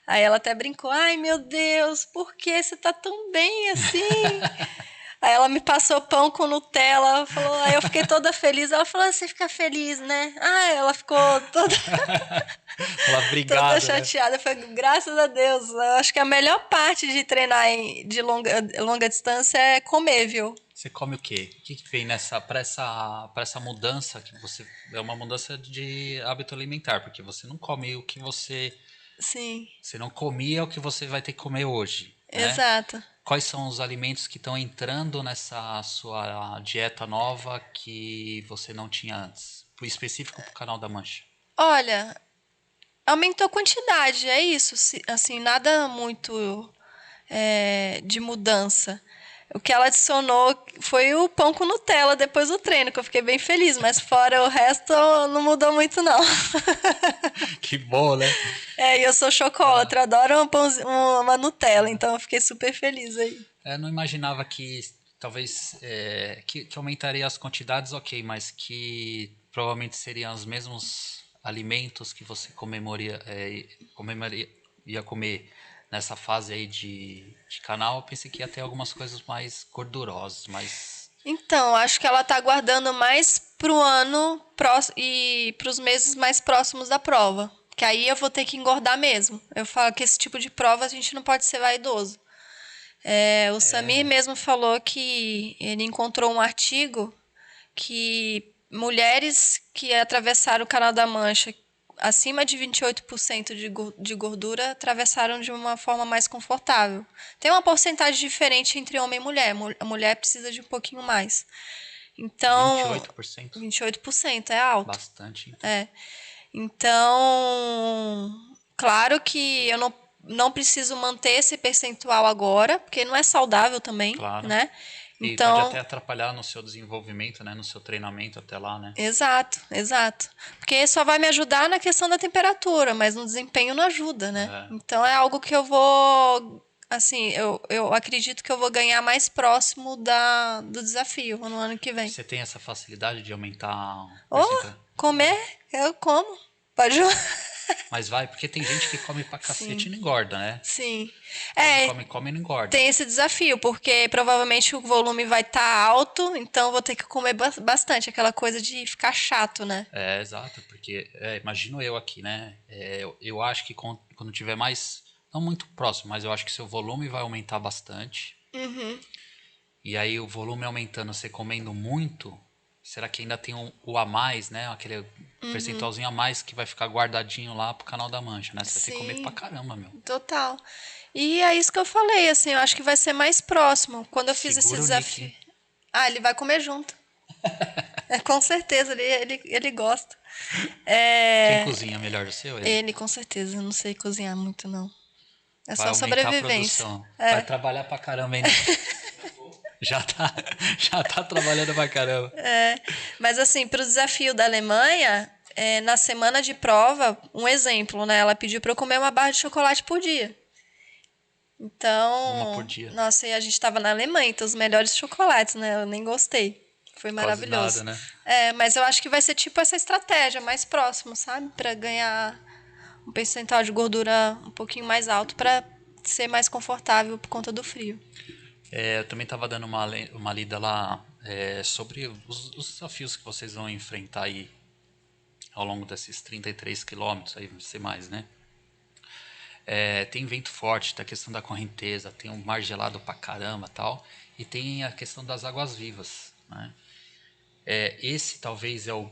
Aí ela até brincou, ai meu Deus, por que você tá tão bem assim? Aí ela me passou pão com Nutella, falou, aí eu fiquei toda feliz. Ela falou, você fica feliz, né? Ah, ela ficou toda, Falar toda obrigado, né? chateada. Foi, graças a Deus. Eu acho que a melhor parte de treinar de longa distância é comer, viu? Você come o quê? O que que vem para essa mudança que você é uma mudança de hábito alimentar, porque você não come o que Sim, você não comia o que você vai ter que comer hoje, né? exato. Quais são os alimentos que estão entrando nessa sua dieta nova que você não tinha antes? Específico para o Canal da Mancha. Olha, aumentou a quantidade, é isso. Assim, nada muito de mudança. O que ela adicionou foi o pão com Nutella depois do treino, que eu fiquei bem feliz, mas fora o resto não mudou muito, não. Que bom, né? E eu sou chocolatra, adoro uma Nutella, então eu fiquei super feliz aí. Eu não imaginava que talvez que aumentaria as quantidades, ok, mas que provavelmente seriam os mesmos alimentos que você ia comer nessa fase aí de canal. Eu pensei que ia ter algumas coisas mais gordurosas, mas Então, acho que ela tá guardando mais pro ano e pros meses mais próximos da prova. Que aí eu vou ter que engordar mesmo. Eu falo que esse tipo de prova a gente não pode ser vaidoso. O Samir mesmo falou que ele encontrou um artigo que mulheres que atravessaram o Canal da Mancha acima de 28% de gordura atravessaram de uma forma mais confortável. Tem uma porcentagem diferente entre homem e mulher. A mulher precisa de um pouquinho mais. Então, 28%, 28% é alto. bastante, então. Então, claro que eu não preciso manter esse percentual agora, porque não é saudável também, Claro. né? E pode até Então, atrapalhar no seu desenvolvimento, né? No seu treinamento até lá, né? exato, exato. Porque só vai me ajudar na questão da temperatura, mas no desempenho não ajuda, né? É. Então é algo que eu vou. Assim, eu acredito que eu vou ganhar mais próximo do desafio no ano que vem. Você tem essa facilidade de aumentar o Oh, percentual? comer, eu como. Pode. Mas vai, porque tem gente que come pra cacete e Sim, não engorda, né? sim. Come, É, come, come e não engorda. tem esse desafio, porque provavelmente o volume vai estar alto, então eu vou ter que comer bastante, aquela coisa de ficar chato, né? Exato, porque imagino eu aqui, né? Eu acho que quando tiver mais, não muito próximo, mas eu acho que seu volume vai aumentar bastante. e aí o volume aumentando, você comendo muito, será que ainda tem o a mais, né? Aquele percentualzinho a mais que vai ficar guardadinho lá pro Canal da Mancha, né? Você vai ter que comer pra Sim, caramba, meu. total. E é isso que eu falei, assim, eu acho que vai ser mais próximo. Quando eu fiz esse Segura o Nick, desafio. hein? Ah, ele vai comer junto. É, com certeza, ele gosta. Quem É, cozinha melhor, você ou ele? ele, com certeza, eu não sei cozinhar muito, não. É Vai só aumentar a sobrevivência. produção. Vai É, trabalhar pra caramba, hein, Nick? Já tá, já tá trabalhando pra caramba. mas assim, para o desafio da Alemanha, na semana de prova, um exemplo, né? Ela pediu para eu comer uma barra de chocolate por dia. Uma por Então, dia. nossa, e a gente estava na Alemanha, então os melhores chocolates, né? Eu nem gostei. Foi Quase nada, maravilhoso. né? É, mas eu acho que vai ser tipo essa estratégia, mais próximo, sabe? Para ganhar um percentual de gordura um pouquinho mais alto para ser mais confortável por conta do frio. É, eu também estava dando uma lida lá sobre os desafios que vocês vão enfrentar aí ao longo desses 33 quilômetros, aí vai ser mais, né? É, tem vento forte, tem a questão da correnteza, tem um mar gelado pra caramba tal, e tem a questão das águas vivas, né? Esse talvez é o.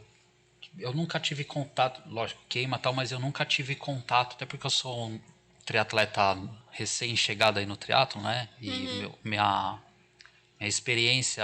Eu nunca tive contato, lógico, queima tal, mas eu nunca tive contato, até porque eu sou um triatleta recém-chegado aí no triatlo, né? E minha experiência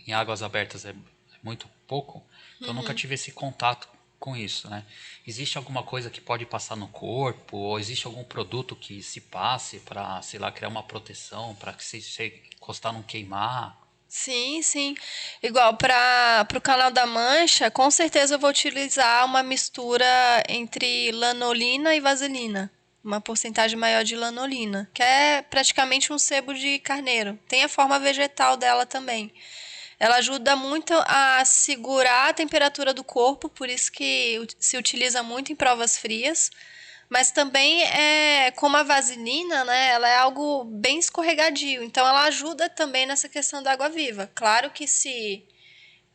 em águas abertas é muito pouco, então eu nunca tive esse contato com isso, né? Existe alguma coisa que pode passar no corpo, ou existe algum produto que se passe para, sei lá, criar uma proteção, para que se você encostar não queimar? Sim, sim. Igual para o canal da Mancha, com certeza eu vou utilizar uma mistura entre lanolina e vaselina. Uma porcentagem maior de lanolina, que é praticamente um sebo de carneiro. Tem a forma vegetal dela também. Ela ajuda muito a segurar a temperatura do corpo, por isso que se utiliza muito em provas frias. Mas também como a vaselina, né? Ela é algo bem escorregadio, então ela ajuda também nessa questão da água viva. Claro que se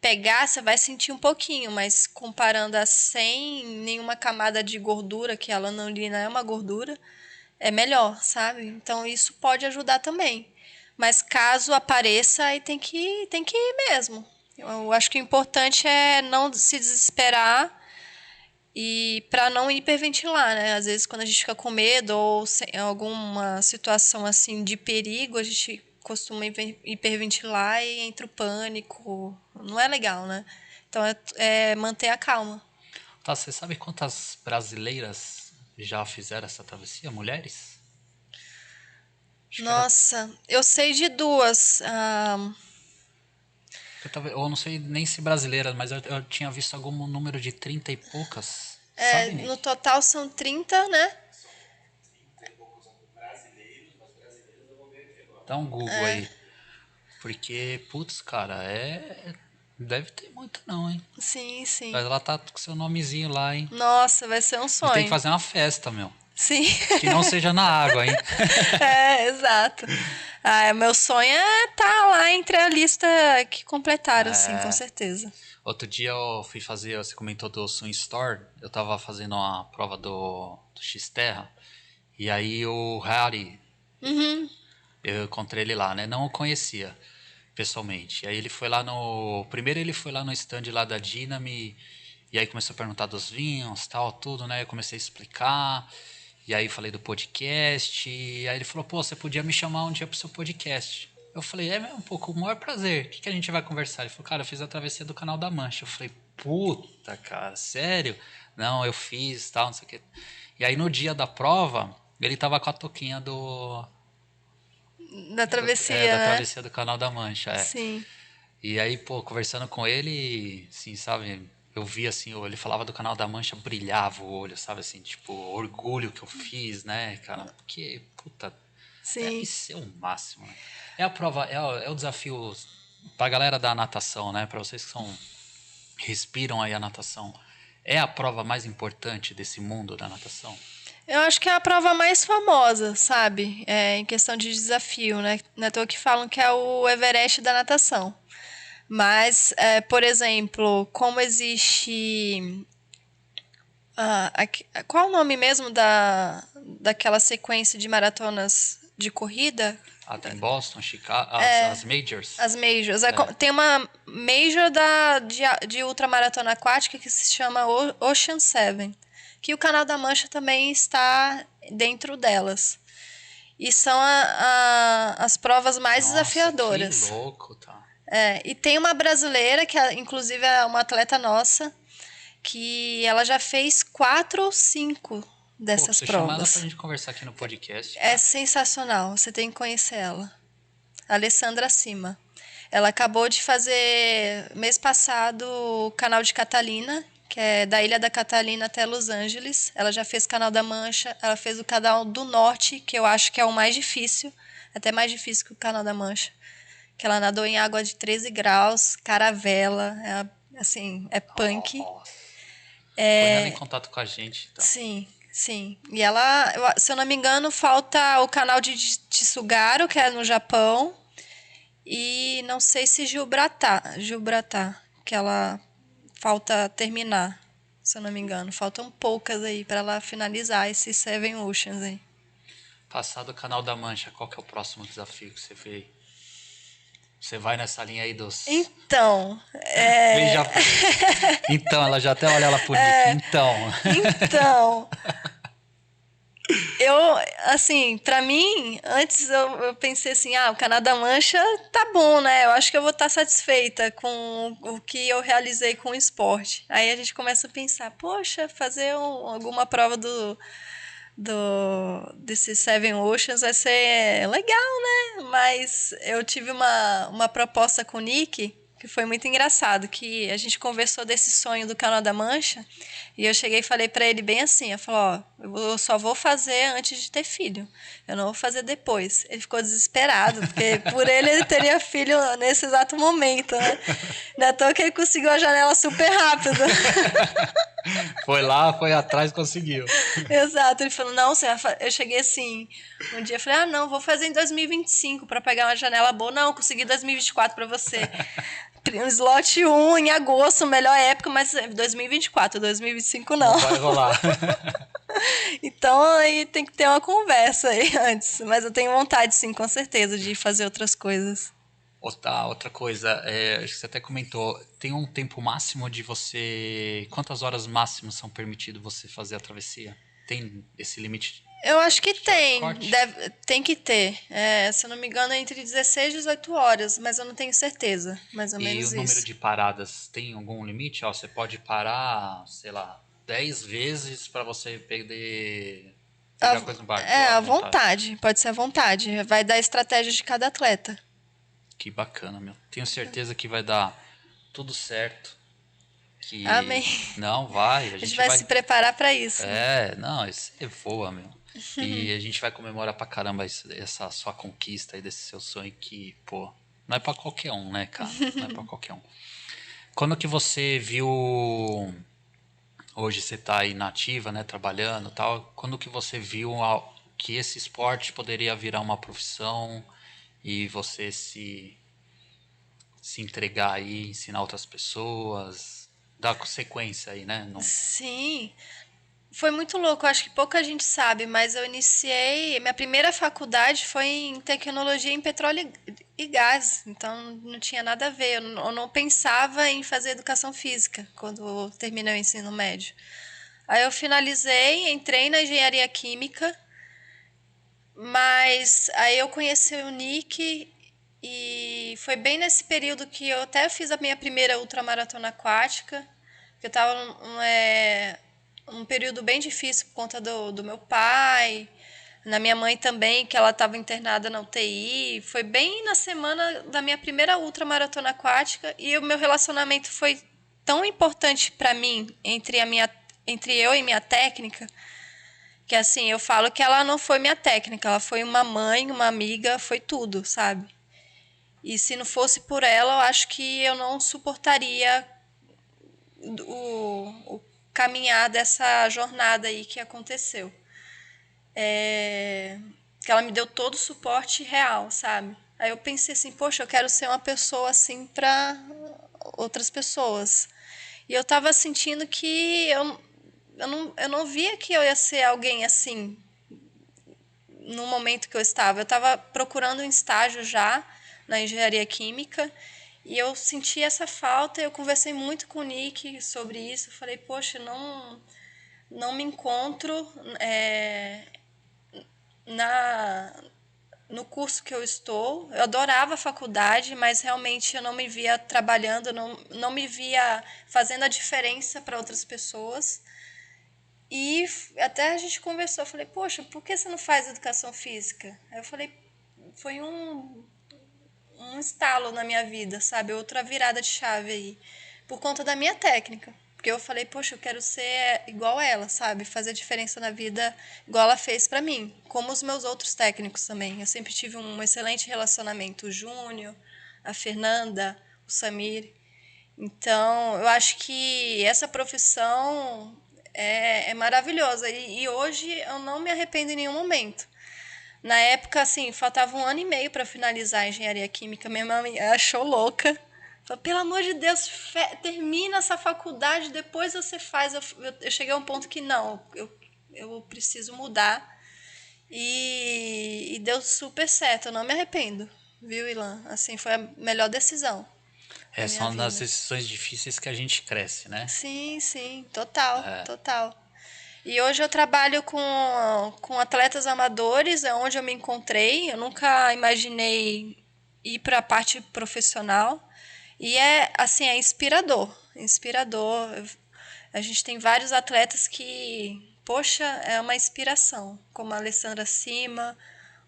pegar, você vai sentir um pouquinho, mas comparando a sem nenhuma camada de gordura, que a lanolina é uma gordura, é melhor, sabe? Então isso pode ajudar também. Mas caso apareça, aí tem que ir mesmo. Eu acho que o importante é não se desesperar e para não hiperventilar, né? Às vezes quando a gente fica com medo ou em alguma situação assim de perigo, a gente costuma hiperventilar e entra o pânico. Não é legal, né? Então é manter a calma. Tá, você sabe quantas brasileiras já fizeram essa travessia? Mulheres? Acho que era. Nossa, eu sei de duas. Eu não sei nem se brasileiras, mas eu tinha visto algum número de 30 e poucas. Sabe, No Nick? total são 30, né? Dá um Google aí. Porque, putz, cara, deve ter muito não, hein? Sim, sim. Mas ela tá com seu nomezinho lá, hein? Nossa, vai ser um A gente tem que sonho. fazer uma festa, meu. Sim. Que não seja na água, hein? Exato. Meu sonho é estar lá entre a lista que completaram, sim, com É, certeza. outro dia eu fui fazer, você comentou do Swing Store, eu tava fazendo uma prova do X-Terra, e aí o Harry, Uhum. eu encontrei ele lá, né? Não o conhecia pessoalmente. Aí ele foi lá no. Primeiro ele foi lá no stand lá da Dynami, e aí começou a perguntar dos vinhos, tal, tudo, né? Eu comecei a explicar, e aí falei do podcast, e aí ele falou, pô, você podia me chamar um dia pro seu podcast. Eu falei, é mesmo, pô, com o maior prazer. O que a gente vai conversar? Ele falou, cara, eu fiz a travessia do Canal da Mancha. Eu falei, puta, cara, sério? Não, eu fiz, tal, não sei o quê. E aí no dia da prova, ele tava com a toquinha Da travessia, da né? travessia do Canal da Mancha, Sim. E aí, pô, conversando com ele, assim, sabe? Eu vi assim, ele falava do Canal da Mancha, brilhava o olho, sabe? Assim, tipo, orgulho que eu fiz, né, cara? Porque, puta, deve Sim. ser o máximo, né? É a prova, é o desafio pra galera da natação, né? Pra vocês que respiram aí a natação. É a prova mais importante desse mundo da natação? Eu acho que é a prova mais famosa, sabe? Em questão de desafio, né? Não é à toa que falam que é o Everest da natação. Mas, por exemplo, como existe. Qual o nome mesmo daquela sequência de maratonas de corrida? Ah, tem Boston, Chicago, as majors. As majors. Tem uma major de ultramaratona aquática que se chama Ocean Seven, que o Canal da Mancha também está dentro delas. E são as provas mais desafiadoras. Que louco, tá. E tem uma brasileira, que inclusive é uma atleta nossa, que ela já fez 4 ou 5 dessas Você chama ela provas. pra gente conversar aqui no podcast. É sensacional, você tem que conhecer ela. Alessandra Cima. Ela acabou de fazer, mês passado, o Canal de Catalina, que é da Ilha da Catalina até Los Angeles. Ela já fez Canal da Mancha, ela fez o Canal do Norte, que eu acho que é o mais difícil, até mais difícil que o Canal da Mancha. Que ela nadou em água de 13 graus, caravela, assim, é punk. Põe ela em contato com a gente. Então. Sim, sim. E ela, se eu não me engano, falta o canal de Tsugaru, que é no Japão. E não sei se Gibraltar, que ela falta terminar, se eu não me engano. Faltam poucas aí para ela finalizar esses Seven Oceans aí. Passado o Canal da Mancha, qual que é o próximo desafio que você vê aí? Você vai nessa linha aí dos... Então, Então, ela já até olha ela por Nick. Então, eu, assim, pra mim, antes eu pensei assim, o Canal da Mancha tá bom, né? Eu acho que eu vou estar satisfeita com o que eu realizei com o esporte. Aí a gente começa a pensar, poxa, fazer alguma prova desses Seven Oceans vai ser legal, né? Mas eu tive uma proposta com o Nick, que foi muito engraçado, que a gente conversou desse sonho do Canal da Mancha, e eu cheguei e falei pra ele bem assim, eu falei, eu só vou fazer antes de ter filho, eu não vou fazer depois. Ele ficou desesperado, porque por ele teria filho nesse exato momento, né? Não é à toa que ele conseguiu a janela super rápido. Foi lá, foi atrás e conseguiu. Exato, ele falou, não, eu cheguei assim, um dia eu falei, não, vou fazer em 2025 para pegar uma janela boa. Não, consegui 2024 para você. Slot 1 em agosto, melhor época, mas 2024, 2025 não. Não vai rolar. Então aí tem que ter uma conversa aí antes. Mas eu tenho vontade, sim, com certeza, de fazer outras coisas. Outra coisa, acho que você até comentou, tem um tempo máximo de você... Quantas horas máximas são permitido você fazer a travessia? Tem esse limite? Eu acho que tem, Corte? tem que ter. Se eu não me engano, é entre 16 e 18 horas, mas eu não tenho certeza. Mais ou menos isso. E o número de paradas, tem algum limite? Você pode parar, sei lá, 10 vezes para você pegar coisa no barco. À vontade, pode ser à vontade. Vai dar a estratégia de cada atleta. Que bacana, meu. Tenho certeza que vai dar tudo certo. Amém. Não, vai. A gente vai se preparar para isso. Não, você voa, meu. E a gente vai comemorar pra caramba essa sua conquista aí, desse seu sonho que, pô, não é pra qualquer um, né, cara? Não é pra qualquer um. Quando que você viu... Hoje você tá aí na ativa, né, trabalhando e tal. Quando que você viu que esse esporte poderia virar uma profissão e você se entregar aí, ensinar outras pessoas, dar sequência aí, né? Sim, foi muito louco, acho que pouca gente sabe, mas eu iniciei, minha primeira faculdade foi em tecnologia em petróleo e gás, então não tinha nada a ver, eu não pensava em fazer educação física quando eu terminei o ensino médio. Aí eu finalizei, entrei na engenharia química, mas aí eu conheci o Nick e foi bem nesse período que eu até fiz a minha primeira ultramaratona aquática, que eu estava um período bem difícil por conta do meu pai, na minha mãe também, que ela estava internada na UTI. Foi bem na semana da minha primeira ultramaratona aquática e o meu relacionamento foi tão importante para mim entre eu e minha técnica, que assim, eu falo que ela não foi minha técnica, ela foi uma mãe, uma amiga, foi tudo, sabe? E se não fosse por ela, eu acho que eu não suportaria o caminhar dessa jornada aí que aconteceu. Que ela me deu todo o suporte real, sabe? Aí eu pensei assim, poxa, eu quero ser uma pessoa assim para outras pessoas. E eu tava sentindo que eu não via que eu ia ser alguém assim no momento que eu estava procurando um estágio já na engenharia química e eu senti essa falta. Eu conversei muito com o Nick sobre isso. Eu falei, poxa, não me encontro na no curso que eu estou. Eu adorava a faculdade, mas realmente eu não me via trabalhando, não me via fazendo a diferença para outras pessoas. E até a gente conversou, eu falei, poxa, por que você não faz educação física? Aí eu falei, foi um estalo na minha vida, sabe? Outra virada de chave aí. Por conta da minha técnica. Porque eu falei, poxa, eu quero ser igual a ela, sabe? Fazer diferença na vida igual ela fez pra mim. Como os meus outros técnicos também. Eu sempre tive um excelente relacionamento. O Júnior, a Fernanda, o Samir. Então, eu acho que essa profissão é maravilhosa. E hoje eu não me arrependo em nenhum momento. Na época, assim, faltava 1 ano e meio para finalizar a engenharia química. Minha mãe achou louca. Falou, pelo amor de Deus, termina essa faculdade, depois você faz. Eu cheguei a um ponto que não, eu preciso mudar. E deu super certo, eu não me arrependo, viu, Ilan? Assim, foi a melhor decisão da minha São nas vida. decisões difíceis que a gente cresce, né? Sim, sim, total, total. E hoje eu trabalho com atletas amadores, é onde eu me encontrei. Eu nunca imaginei ir para a parte profissional. E é assim, é inspirador, inspirador. A gente tem vários atletas que, poxa, é uma inspiração, como a Alessandra Cima,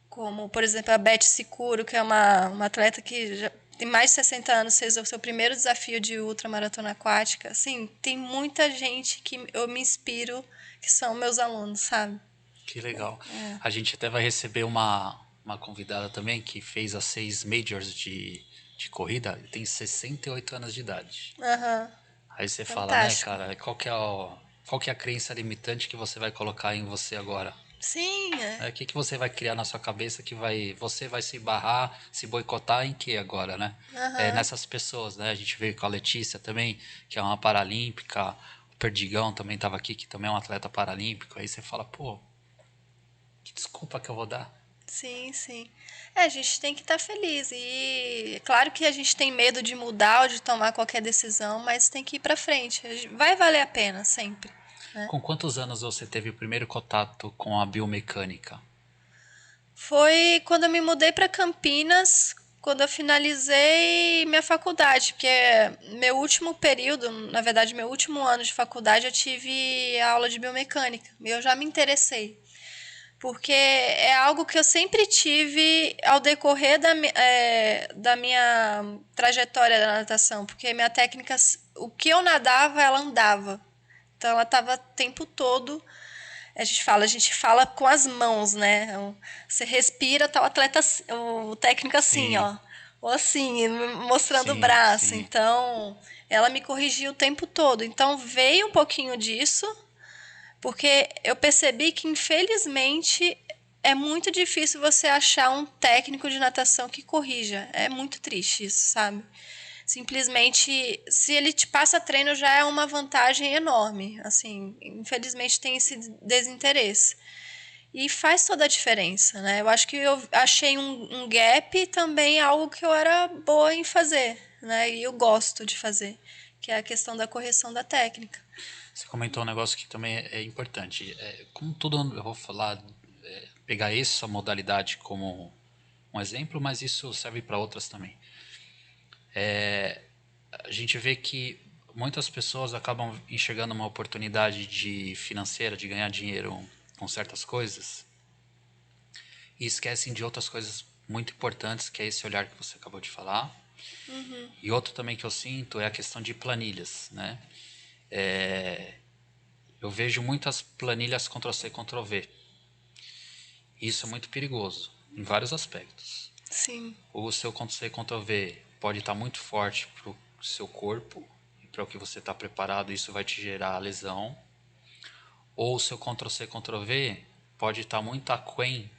como, por exemplo, a Beth Sicuro, que é uma atleta que já tem mais de 60 anos, fez o seu primeiro desafio de ultramaratona aquática. Assim, tem muita gente que eu me inspiro, que são meus alunos, sabe? Que legal. A gente até vai receber uma convidada também que fez as 6 majors de corrida e tem 68 anos de idade. Aham, Aí você fala, né, fantástico. cara, qual que é a crença limitante que você vai colocar em você agora? Sim, O que você vai criar na sua cabeça que você vai se barrar, se boicotar em que agora, né? aham. Nessas pessoas, né? A gente veio com a Letícia também, que é uma paralímpica, o Perdigão também estava aqui, que também é um atleta paralímpico. Aí você fala, pô, que desculpa que eu vou dar? Sim, sim. A gente tem que estar feliz. E claro que a gente tem medo de mudar ou de tomar qualquer decisão, mas tem que ir para frente. Vai valer a pena sempre, né? Com quantos anos você teve o primeiro contato com a biomecânica? Foi quando eu me mudei para Campinas, quando eu finalizei minha faculdade, porque meu último período, na verdade, meu último ano de faculdade, eu tive aula de biomecânica. E eu já me interessei. Porque é algo que eu sempre tive ao decorrer da minha trajetória da natação. Porque minha técnica, o que eu nadava, ela andava. Então ela estava o tempo todo. A gente fala com as mãos, né? Você respira, tá o atleta, o técnico assim, Sim, ó. Ou assim, mostrando o sim, braço. sim. Então, ela me corrigia o tempo todo. Então, veio um pouquinho disso, porque eu percebi que, infelizmente, é muito difícil você achar um técnico de natação que corrija. É muito triste isso, sabe? Simplesmente, se ele te passa treino, já é uma vantagem enorme. Assim, infelizmente tem esse desinteresse. E faz toda a diferença, né? Eu acho que eu achei um gap e também algo que eu era boa em fazer, né? E eu gosto de fazer, que é a questão da correção da técnica. Você comentou um negócio que também é importante. Como tudo, eu vou falar, pegar essa modalidade como um exemplo, mas isso serve para outras também. A gente vê que muitas pessoas acabam enxergando uma oportunidade de financeira, de ganhar dinheiro com certas coisas e esquecem de outras coisas muito importantes, que é esse olhar que você acabou de falar. E outro também que eu sinto é a questão de planilhas, né? Eu vejo muitas planilhas Ctrl+C, Ctrl+V. Isso é muito perigoso, em vários aspectos. Sim, O seu Ctrl+C, Ctrl+V pode estar muito forte para o seu corpo e para o que você está preparado, isso vai te gerar lesão. Ou o seu Ctrl+C, Ctrl+V pode estar muito aquém,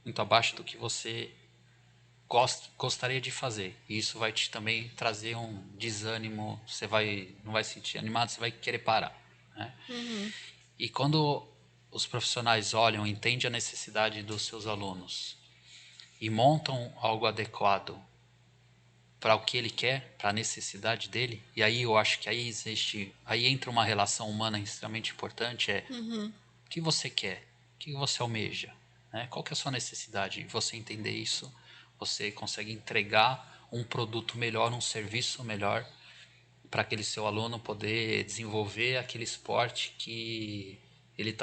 muito abaixo do que você gostaria de fazer. E isso vai te também trazer um desânimo, não vai se sentir animado, você vai querer parar, né? E quando os profissionais olham, entendem a necessidade dos seus alunos e montam algo adequado para o que ele quer, para a necessidade dele, e aí eu acho que aí entra uma relação humana extremamente importante, o que você quer, o que você almeja, né? Qual que é a sua necessidade? E você entender isso, você consegue entregar um produto melhor, um serviço melhor para aquele seu aluno poder desenvolver aquele esporte que ele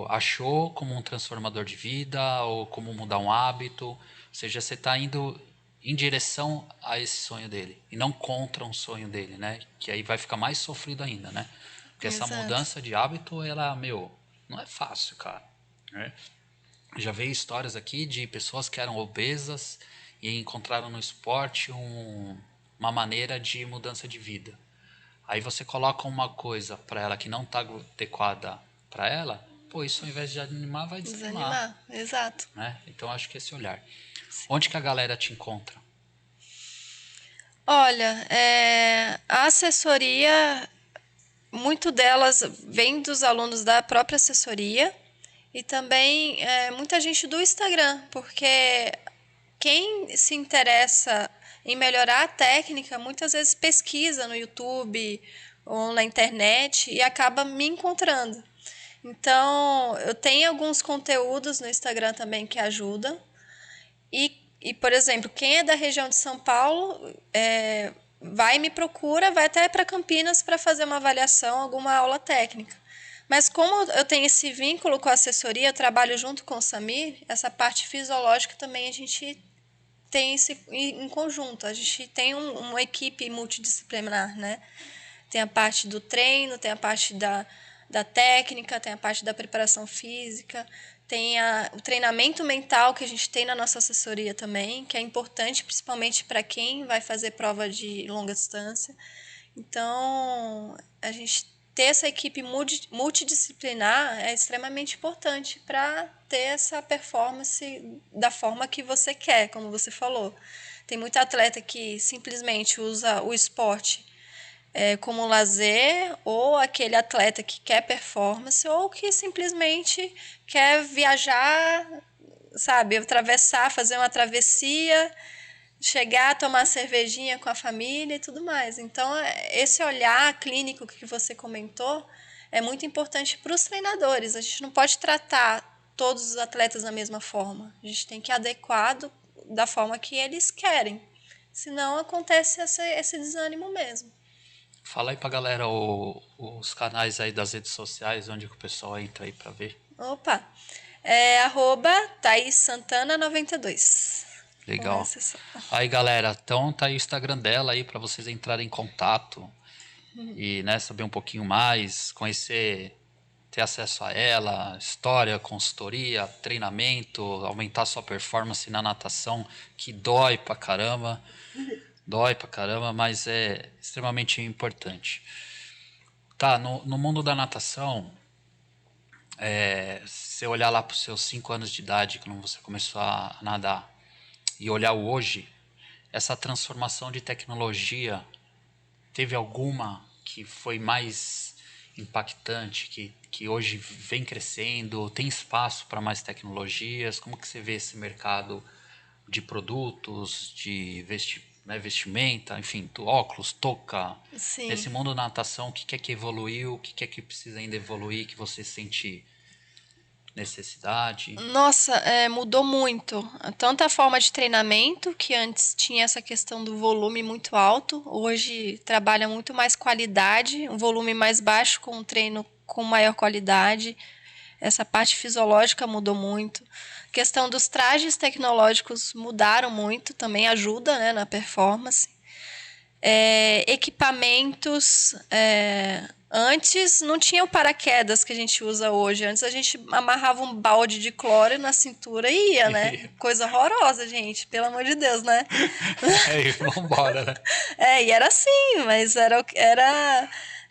achou como um transformador de vida ou como mudar um hábito. Ou seja, você está indo em direção a esse sonho dele e não contra um sonho dele, né? Que aí vai ficar mais sofrido ainda, né? Porque essa Exato. mudança de hábito, ela, não é fácil, cara, né? Já veio histórias aqui de pessoas que eram obesas e encontraram no esporte uma maneira de mudança de vida. Aí você coloca uma coisa para ela que não está adequada para ela, pô, isso ao invés de animar, vai desanimar, Desanimar, exato. né? Então acho que esse olhar. Onde que a galera te encontra? Olha, a assessoria, muito delas vem dos alunos da própria assessoria e também muita gente do Instagram, porque quem se interessa em melhorar a técnica muitas vezes pesquisa no YouTube ou na internet e acaba me encontrando. Então, eu tenho alguns conteúdos no Instagram também que ajudam. Por exemplo, quem é da região de São Paulo vai e me procura, vai até para Campinas para fazer uma avaliação, alguma aula técnica. Mas como eu tenho esse vínculo com a assessoria, eu trabalho junto com o Samir, essa parte fisiológica também a gente tem esse em conjunto. A gente tem uma equipe multidisciplinar, né? Tem a parte do treino, tem a parte da técnica, tem a parte da preparação física, tem o treinamento mental que a gente tem na nossa assessoria também, que é importante principalmente para quem vai fazer prova de longa distância. Então, a gente ter essa equipe multidisciplinar é extremamente importante para ter essa performance da forma que você quer, como você falou. Tem muito atleta que simplesmente usa o esporte como lazer, ou aquele atleta que quer performance, ou que simplesmente quer viajar, sabe, atravessar, fazer uma travessia, chegar, tomar cervejinha com a família e tudo mais. Então, esse olhar clínico que você comentou é muito importante para os treinadores. A gente não pode tratar todos os atletas da mesma forma. A gente tem que adequar da forma que eles querem. Senão acontece esse desânimo mesmo. Fala aí pra galera os canais aí das redes sociais, onde que o pessoal entra aí pra ver. Opa! Thaís Santana 92. Legal. Conhece só. Aí, galera, então tá aí o Instagram dela aí para vocês entrarem em contato e, né, saber um pouquinho mais, conhecer, ter acesso a ela, história, consultoria, treinamento, aumentar sua performance na natação, que dói pra caramba, mas é extremamente importante. Tá, no mundo da natação, se você olhar lá para os seus 5 anos de idade, quando você começou a nadar, e olhar o hoje, essa transformação de tecnologia, teve alguma que foi mais impactante, que hoje vem crescendo, tem espaço para mais tecnologias? Como que você vê esse mercado de produtos, de vestimenta, enfim, óculos, touca? Sim. Nesse mundo da natação, o que é que evoluiu, o que é que precisa ainda evoluir, que você sente necessidade? Nossa, mudou muito. Tanto a forma de treinamento, que antes tinha essa questão do volume muito alto, hoje trabalha muito mais qualidade, um volume mais baixo com um treino com maior qualidade. Essa parte fisiológica mudou muito. A questão dos trajes tecnológicos mudaram muito, também ajuda, né, na performance. Equipamentos. Antes não tinha o paraquedas que a gente usa hoje. Antes a gente amarrava um balde de cloro na cintura e ia, né? Coisa horrorosa, gente. Pelo amor de Deus, né? Aí, vambora, né? E era assim, mas era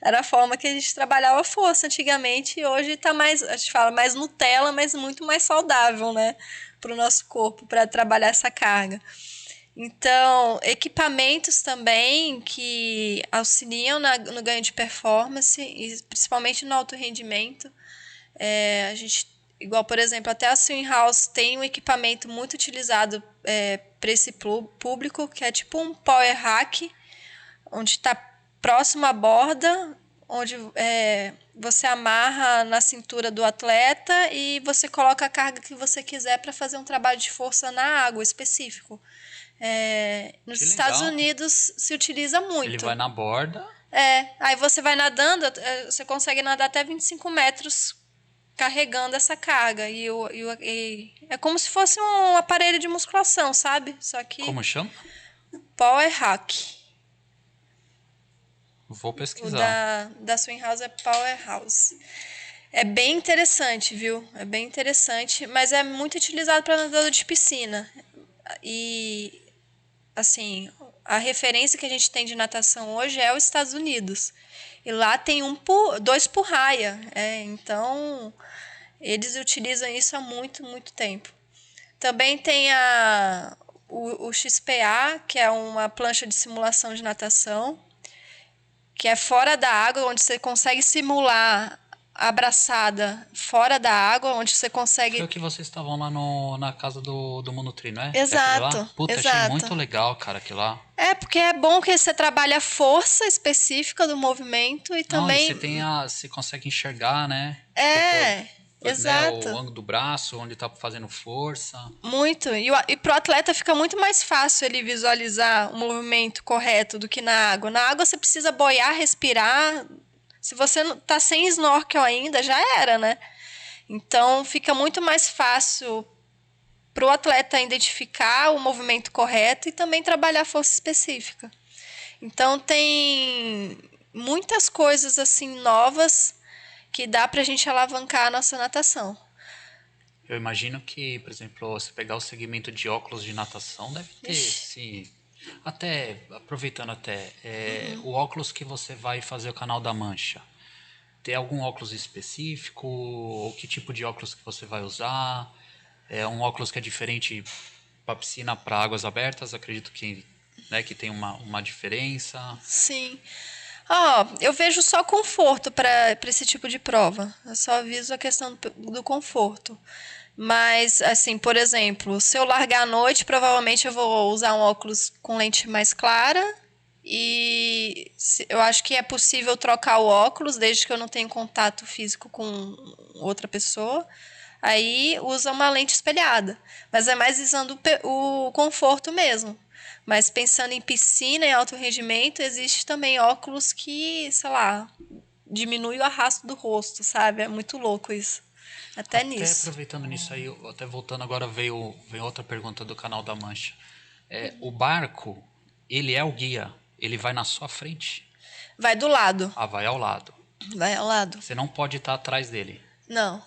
a forma que a gente trabalhava a força antigamente. E hoje tá mais, a gente fala, mais Nutella, mas muito mais saudável, né? Para o nosso corpo, para trabalhar essa carga. Então, equipamentos também que auxiliam no ganho de performance, e principalmente no alto rendimento. A gente, igual, por exemplo, até a Swim House tem um equipamento muito utilizado para esse público, que é tipo um power rack, onde está próximo à borda, onde você amarra na cintura do atleta e você coloca a carga que você quiser para fazer um trabalho de força na água específico. Nos Que Estados legal. Unidos se utiliza Ele muito. vai na borda. Aí você vai nadando, você consegue nadar até 25 metros carregando essa carga. E é como se fosse um aparelho de musculação, sabe? Só que Como chama? Power Hack. Vou O pesquisar. da Swim House é Powerhouse. É bem interessante, viu? É bem interessante, mas é muito utilizado para nadador de piscina. E, assim, a referência que a gente tem de natação hoje é os Estados Unidos. E lá tem dois por raia. Então, eles utilizam isso há muito, muito tempo. Também tem o XPA, que é uma plancha de simulação de natação, que é fora da água, onde você consegue simular a braçada fora da água, onde você Foi o consegue... que vocês estavam lá na casa do Monutri, não é? É aquele lá? Exato, Puta, achei exato. muito legal, cara, aquilo lá. Porque é bom que você trabalha a força específica do movimento e Não, e também... você consegue enxergar, né? É, Tipo, né, o exato. ângulo do braço, onde tá fazendo força. Muito. E pro atleta fica muito mais fácil ele visualizar o movimento correto do que na água. Na água você precisa boiar, respirar. Se você não tá sem snorkel ainda, já era, né? Então fica muito mais fácil pro atleta identificar o movimento correto e também trabalhar a força específica. Então tem muitas coisas assim novas que dá pra gente alavancar a nossa natação. Eu imagino que, por exemplo, você pegar o segmento de óculos de natação, deve ter, Ixi. sim. Até, aproveitando até, o óculos que você vai fazer o Canal da Mancha, tem algum óculos específico? Ou que tipo de óculos que você vai usar? É um óculos que é diferente para piscina, para águas abertas? Acredito que, né, que tem uma diferença. Sim. Eu vejo só conforto para esse tipo de prova. Eu só aviso a questão do conforto. Mas, assim, por exemplo, se eu largar à noite, provavelmente eu vou usar um óculos com lente mais clara. E eu acho que é possível trocar o óculos, desde que eu não tenha contato físico com outra pessoa. Aí usa uma lente espelhada. Mas é mais visando o conforto mesmo. Mas pensando em piscina e alto rendimento, existe também óculos que, sei lá, diminui o arrasto do rosto, sabe? É muito louco isso. Até Até nisso. aproveitando nisso aí, até voltando agora, veio outra pergunta do Canal da Mancha. O barco, ele é o guia, ele vai na sua frente? Vai do lado. Ah, vai ao lado. Vai ao lado. Você não pode estar atrás dele. Não.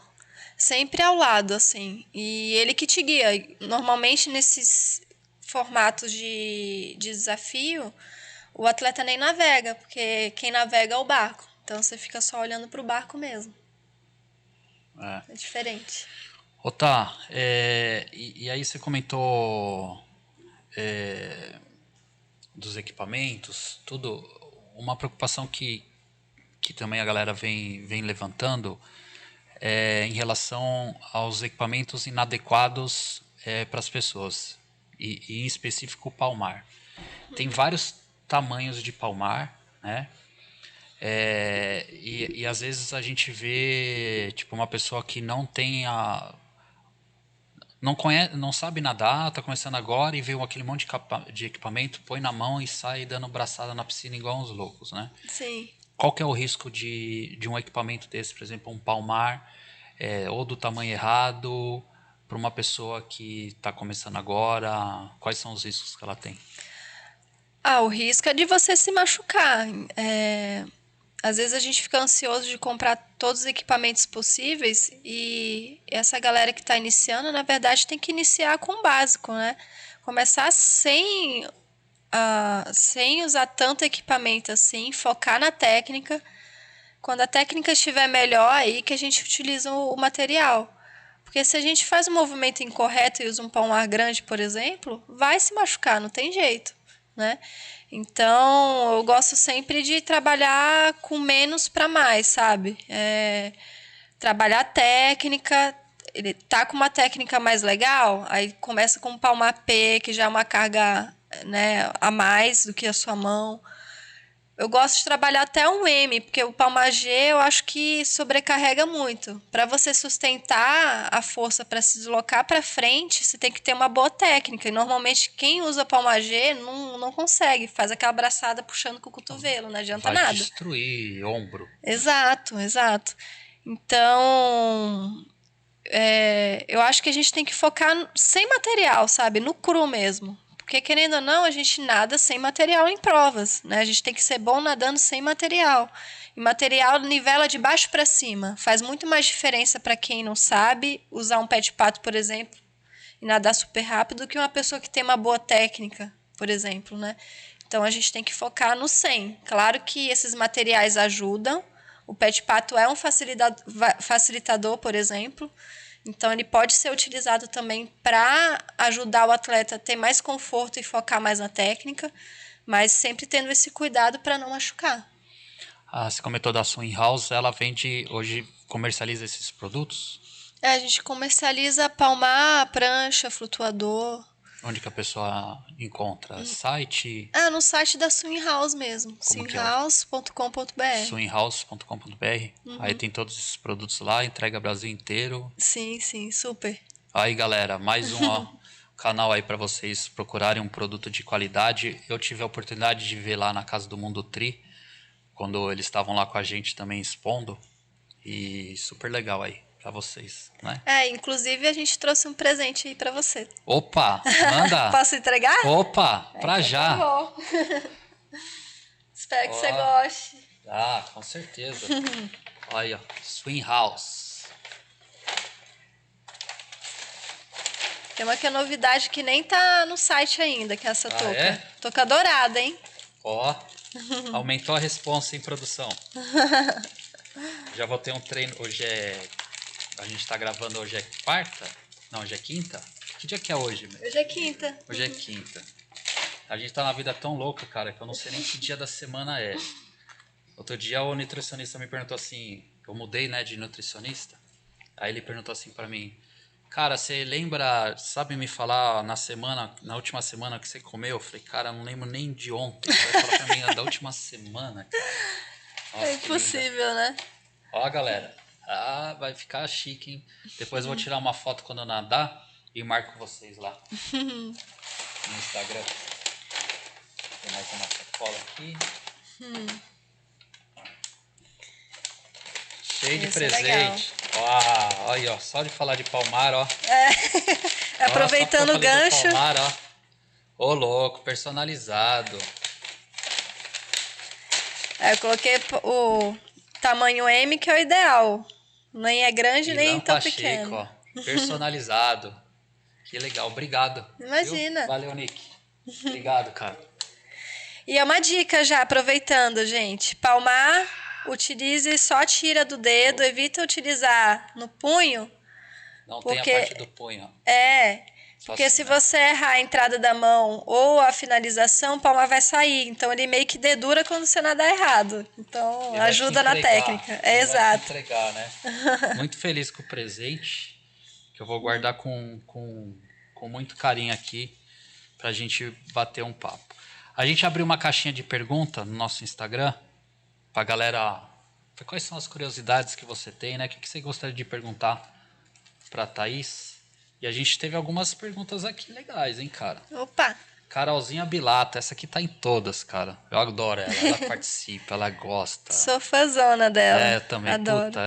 Sempre ao lado, assim. E ele que te guia. Normalmente, nesses formatos de desafio, o atleta nem navega, porque quem navega é o barco. Então, você fica só olhando para o barco mesmo. É diferente. Tá, e aí você comentou dos equipamentos, tudo. Uma preocupação que também a galera vem levantando é em relação aos equipamentos inadequados para as pessoas, e em específico o palmar. Tem vários tamanhos de palmar, né? E às vezes a gente vê tipo uma pessoa que não tem não conhece, não sabe nadar, tá começando agora e vê aquele monte de equipamento, põe na mão e sai dando braçada na piscina igual uns loucos, né? Sim. Qual que é o risco de um equipamento desse, por exemplo, um palmar, ou do tamanho errado, para uma pessoa que está começando agora? Quais são os riscos que ela tem? O risco é de você se machucar. Às vezes a gente fica ansioso de comprar todos os equipamentos possíveis e essa galera que está iniciando, na verdade, tem que iniciar com o básico, né? Começar sem usar tanto equipamento assim, focar na técnica. Quando a técnica estiver melhor, aí que a gente utiliza o material. Porque se a gente faz um movimento incorreto e usa um palmar grande, por exemplo, vai se machucar, não tem jeito, né? Então, eu gosto sempre de trabalhar com menos para mais, sabe? trabalhar a técnica. Ele tá com uma técnica mais legal, aí começa com o palmar P, que já é uma carga, né, a mais do que a sua mão. Eu gosto de trabalhar até um M, porque o palmar G eu acho que sobrecarrega muito. Para você sustentar a força para se deslocar para frente, você tem que ter uma boa técnica. E normalmente quem usa palmar G não consegue, faz aquela abraçada puxando com o cotovelo, não adianta Vai nada. destruir ombro. Exato, exato. Então, eu acho que a gente tem que focar sem material, sabe? No cru mesmo. Porque, querendo ou não, a gente nada sem material em provas, né? A gente tem que ser bom nadando sem material. E material nivela de baixo para cima. Faz muito mais diferença para quem não sabe usar um pé de pato, por exemplo, e nadar super rápido do que uma pessoa que tem uma boa técnica, por exemplo, né? Então, a gente tem que focar no 100. Claro que esses materiais ajudam. O pé de pato é um facilitador, por exemplo. Então, ele pode ser utilizado também para ajudar o atleta a ter mais conforto e focar mais na técnica, mas sempre tendo esse cuidado para não machucar. Você comentou da Swim House, ela vende, hoje comercializa esses produtos? A gente comercializa palmar, prancha, flutuador. Onde que a pessoa encontra? Site? No site da Swim House mesmo, Como que é? swimhouse.com.br. swimhouse.com.br. Aí tem todos esses produtos lá, entrega Brasil inteiro. Sim, sim, super. Aí, galera, mais um canal aí para vocês procurarem um produto de qualidade. Eu tive a oportunidade de ver lá na Casa do Mundo Tri, quando eles estavam lá com a gente também expondo. E super legal aí para vocês, né? Inclusive a gente trouxe um presente aí para você. Opa, manda! Posso entregar? Opa, pra já! Tá bom. Espero que você goste. Com certeza. Olha aí, ó, Swim House. Tem uma que é novidade que nem tá no site ainda, que é essa touca. É? Touca dourada, hein? Ó, aumentou a responsa em produção. Já vou ter um treino. A gente tá gravando, hoje é quarta? Não, hoje é quinta? Que dia que é hoje, meu? Hoje é quinta. Hoje é quinta. A gente tá numa vida tão louca, cara, que eu não sei nem que dia da semana é. Outro dia o nutricionista me perguntou assim, eu mudei, né, de nutricionista. Aí ele perguntou assim pra mim, cara, você lembra, sabe me falar na última semana que você comeu? Eu falei, cara, eu não lembro nem de ontem. Você vai falar pra mim da última semana. Nossa, É impossível, né? Ó, galera. Vai ficar chique, hein? Depois eu vou tirar uma foto quando eu nadar e marco vocês lá no Instagram. Tem mais uma sacola aqui. Cheio de presente. Olha, ó, só de falar de Palmar, ó. Aproveitando o gancho. Palmar, ó. Ô, louco, personalizado. Eu coloquei o tamanho M, que é o ideal. Nem é grande, Ilan nem tão Pacheco, pequeno. ó. Personalizado. Que legal, obrigado. Imagina. Viu? Valeu, Nick. Obrigado, cara. E é uma dica já, aproveitando, gente. Palmar, utilize só a tira do dedo, evita utilizar no punho. Não Porque tem a parte do punho, ó. Porque assim, se né? você errar a entrada da mão ou a finalização, o palmar vai sair. Então ele meio que dedura quando você nadar errado. Então Ele vai ajuda te na entregar, técnica. ele Exato. vai te entregar, né? Muito feliz com o presente, que eu vou guardar com muito carinho aqui pra gente bater um papo. A gente abriu uma caixinha de pergunta no nosso Instagram pra galera. Quais são as curiosidades que você tem, né? O que você gostaria de perguntar pra Thaís? E a gente teve algumas perguntas aqui legais, hein, cara? Opa! Carolzinha Bilato, essa aqui tá em todas, cara. Eu adoro ela, ela participa, ela gosta. Sou fãzona dela. Eu também. Adoro. Puta,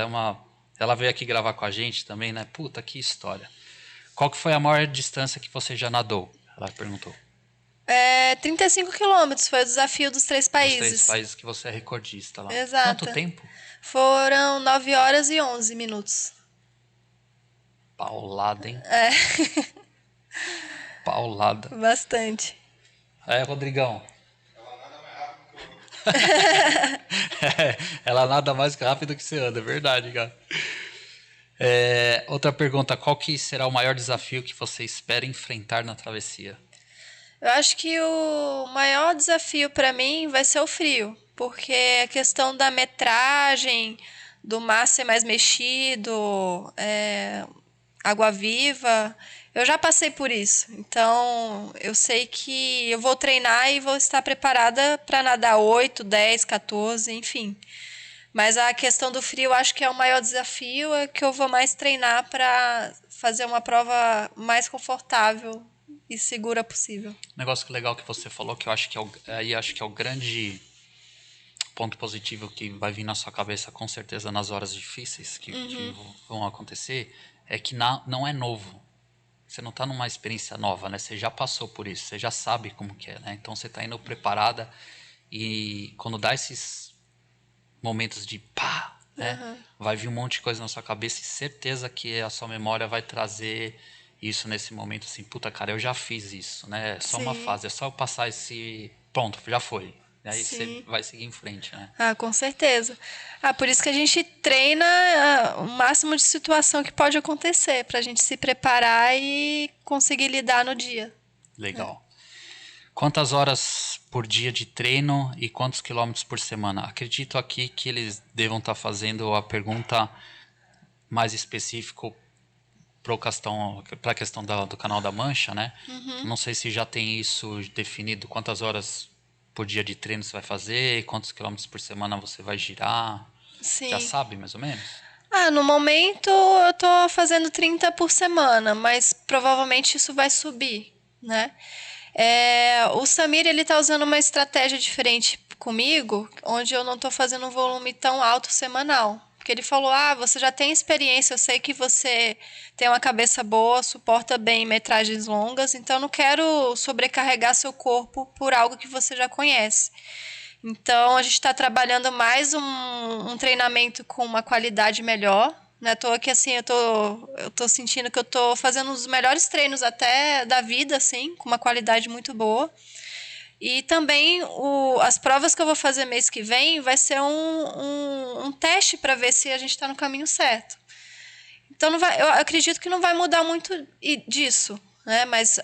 ela veio aqui gravar com a gente também, né? Puta, que história. Qual que foi a maior distância que você já nadou? Ela perguntou. 35 quilômetros foi o desafio dos 3 países. Os 3 países que você é recordista lá. Exato. Quanto tempo? Foram 9 horas e 11 minutos. Paulada, hein? Paulada. Bastante. Rodrigão. Ela nada mais rápido que você anda, é verdade, cara. Outra pergunta, qual que será o maior desafio que você espera enfrentar na travessia? Eu acho que o maior desafio para mim vai ser o frio, porque a questão da metragem, do mar ser mais mexido, água viva. Eu já passei por isso, então eu sei que eu vou treinar e vou estar preparada para nadar 8, 10, 14, enfim. Mas a questão do frio eu acho que é o maior desafio, é que eu vou mais treinar para fazer uma prova mais confortável e segura possível. Um negócio legal que você falou, que eu acho que acho que é o grande ponto positivo que vai vir na sua cabeça com certeza nas horas difíceis que vão acontecer, é que não é novo. Você não está numa experiência nova, né? Você já passou por isso, você já sabe como que é, né? Então você está indo preparada e quando dá esses momentos de pá, né? Vai vir um monte de coisa na sua cabeça e certeza que a sua memória vai trazer isso nesse momento assim, puta cara, eu já fiz isso, né? É só uma Sim, fase, é só eu passar esse... Pronto, já foi. E aí você sim. vai seguir em frente, né? Ah, com certeza. Ah, por isso que a gente treina o máximo de situação que pode acontecer, para a gente se preparar e conseguir lidar no dia. Legal. Quantas horas por dia de treino e quantos quilômetros por semana? Acredito aqui que eles devam estar fazendo a pergunta mais específica para a questão do canal da Mancha, né? Não sei se já tem isso definido, quantas horas por dia de treino você vai fazer, quantos quilômetros por semana você vai girar. Já Sim. sabe, mais ou menos? Ah, no momento eu tô fazendo 30 por semana, mas provavelmente isso vai subir, né? O Samir, ele tá usando uma estratégia diferente comigo, onde eu não tô fazendo um volume tão alto semanal. Porque ele falou, você já tem experiência, eu sei que você tem uma cabeça boa, suporta bem metragens longas, então eu não quero sobrecarregar seu corpo por algo que você já conhece. Então, a gente está trabalhando mais um treinamento com uma qualidade melhor. Não é à toa que, assim, eu tô sentindo que eu tô fazendo os melhores treinos até da vida, assim, com uma qualidade muito boa. E também as provas que eu vou fazer mês que vem vai ser um teste para ver se a gente está no caminho certo. Então, eu acredito que não vai mudar muito disso, né? Mas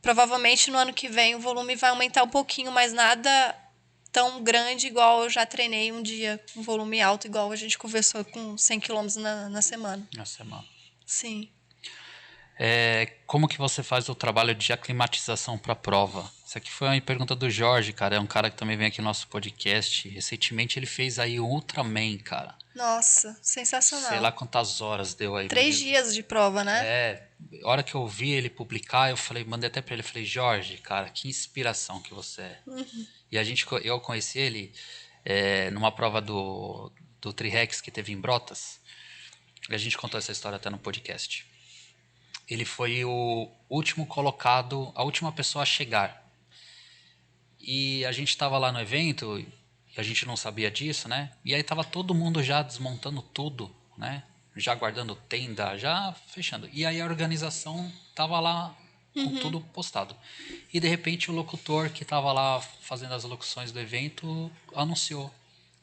provavelmente no ano que vem o volume vai aumentar um pouquinho, mas nada tão grande igual eu já treinei um dia com volume alto, igual a gente conversou com 100 quilômetros na semana. Na semana. Sim. Como que você faz o trabalho de aclimatização para a prova? Isso aqui foi uma pergunta do Jorge, cara. É um cara que também vem aqui no nosso podcast. Recentemente ele fez aí o Ultraman, cara. Nossa, Sei lá sensacional. quantas horas deu aí. 3 dias de prova, né? A hora que eu vi ele publicar, eu falei, mandei até pra ele, falei, Jorge, cara, que inspiração que você é. E eu conheci ele numa prova do Trirex que teve em Brotas. E a gente contou essa história até no podcast. Ele foi o último colocado, a última pessoa a chegar. E a gente estava lá no evento, e a gente não sabia disso, né? E aí tava todo mundo já desmontando tudo, né? Já guardando tenda, já fechando. E aí a organização tava lá com tudo postado. E de repente o locutor que tava lá fazendo as locuções do evento anunciou: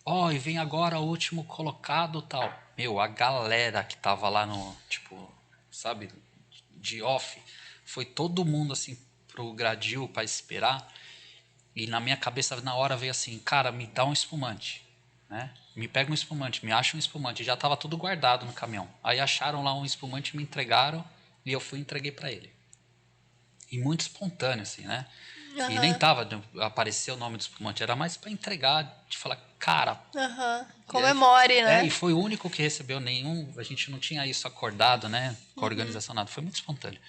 Ó, e vem agora o último colocado, tal. Meu, a galera que tava lá no, tipo, sabe, de off, foi todo mundo assim pro gradil para esperar. E na minha cabeça, na hora, veio assim, cara, me dá um espumante, né? Me pega um espumante, me acha um espumante. Já estava tudo guardado no caminhão. Aí acharam lá um espumante, me entregaram e eu fui e entreguei para ele. E muito espontâneo, assim, né? E nem Aham, tava, apareceu o nome do espumante, era mais para entregar, de falar, cara... aham. E aí, Comemore, e né? foi o único que recebeu nenhum, a gente não tinha isso acordado, né? Com a organização, nada, foi muito espontâneo.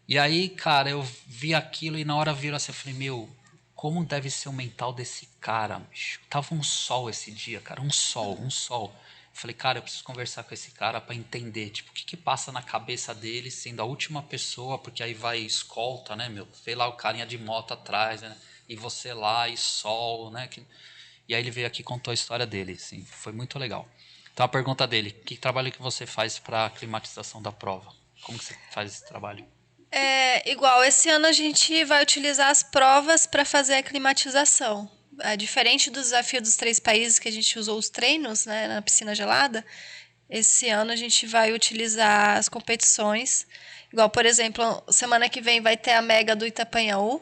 E aí, cara, eu vi aquilo e na hora virou assim, eu falei, meu, como deve ser o mental desse cara, bicho? Tava um sol esse dia, cara, um sol, um sol. Eu falei, cara, eu preciso conversar com esse cara pra entender, tipo, o que que passa na cabeça dele sendo a última pessoa, porque aí vai escolta, né, meu? Vê lá o carinha de moto atrás, né? E você lá e sol, né? E aí ele veio aqui e contou a história dele, assim, foi muito legal. Então a pergunta dele, que trabalho que você faz pra climatização da prova? Como que você faz esse trabalho? Igual, esse ano a gente vai utilizar as provas para fazer a climatização. Diferente do desafio dos 3 países que a gente usou os treinos, né, na piscina gelada, esse ano a gente vai utilizar as competições. Igual, por exemplo, semana que vem vai ter a Mega do Itapanhaú,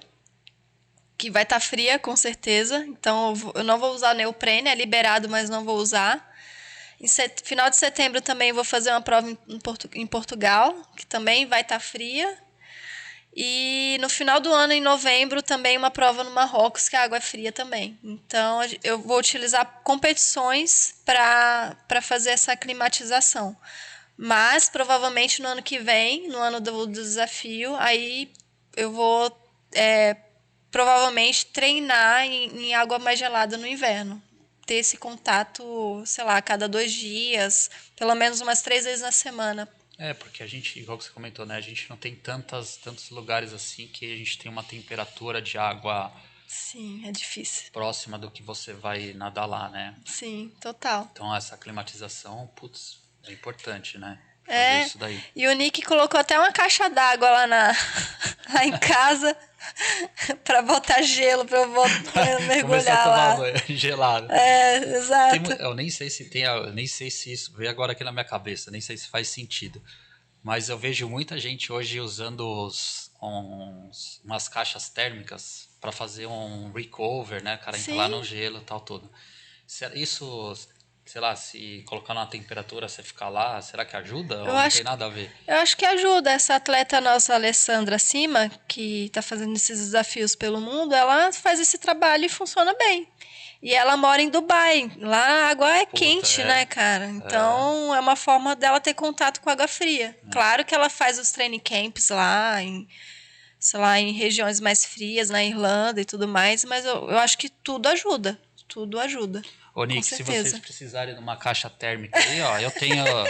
que vai estar fria, com certeza. Então, eu não vou usar neoprene, é liberado, mas não vou usar. Final de setembro também vou fazer uma prova em Portugal, que também vai estar fria. E no final do ano, em novembro, também uma prova no Marrocos, que a água é fria também. Então, eu vou utilizar competições para fazer essa aclimatização. Mas, provavelmente, no ano que vem, no ano do desafio, aí eu vou provavelmente treinar em água mais gelada no inverno. Ter esse contato, sei lá, a cada 2 dias, pelo menos umas 3 vezes na semana. Porque a gente, igual que você comentou, né? A gente não tem tantos lugares assim que a gente tem uma temperatura de água Sim, é difícil. próxima do que você vai nadar lá, né? Sim, total. Então essa climatização, putz, é importante, né? Fazer isso daí. E o Nick colocou até uma caixa d'água lá em casa para botar gelo, para eu mergulhar Começar a tomar lá. banho gelado. Exato. Eu nem sei se eu nem sei se isso veio agora aqui na minha cabeça, nem sei se faz sentido. Mas eu vejo muita gente hoje usando umas caixas térmicas para fazer um recover, né? Cara, entra lá no gelo e tal, tudo. Isso, sei lá, se colocar na temperatura, você ficar lá, será que ajuda? Ou não tem nada a ver? Eu acho que ajuda. Essa atleta nossa, Alessandra Cima, que está fazendo esses desafios pelo mundo, ela faz esse trabalho e funciona bem. E ela mora em Dubai. Lá a água é quente, né, cara? Então é uma forma dela ter contato com água fria. Claro que ela faz os training camps lá, sei lá, em regiões mais frias, na Irlanda e tudo mais, mas eu acho que tudo ajuda. Tudo ajuda. Ô, Nick, se vocês precisarem de uma caixa térmica aí, ó,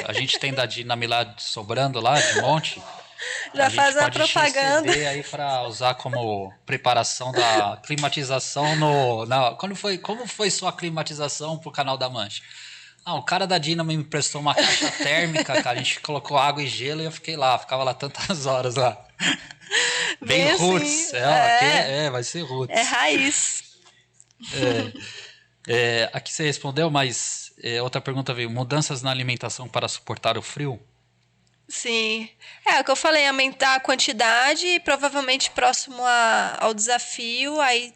a gente tem da Dinami lá sobrando lá, de monte. Já faz a propaganda. A gente pode aí para usar como preparação da climatização como foi sua climatização pro Canal da Mancha? O cara da Dinami me emprestou uma caixa térmica, cara, a gente colocou água e gelo e eu ficava lá tantas horas lá. Bem roots, assim, vai ser roots. É raiz. Aqui você respondeu, mas outra pergunta veio. Mudanças na alimentação para suportar o frio? Sim. O que eu falei, aumentar a quantidade, provavelmente próximo ao desafio, aí,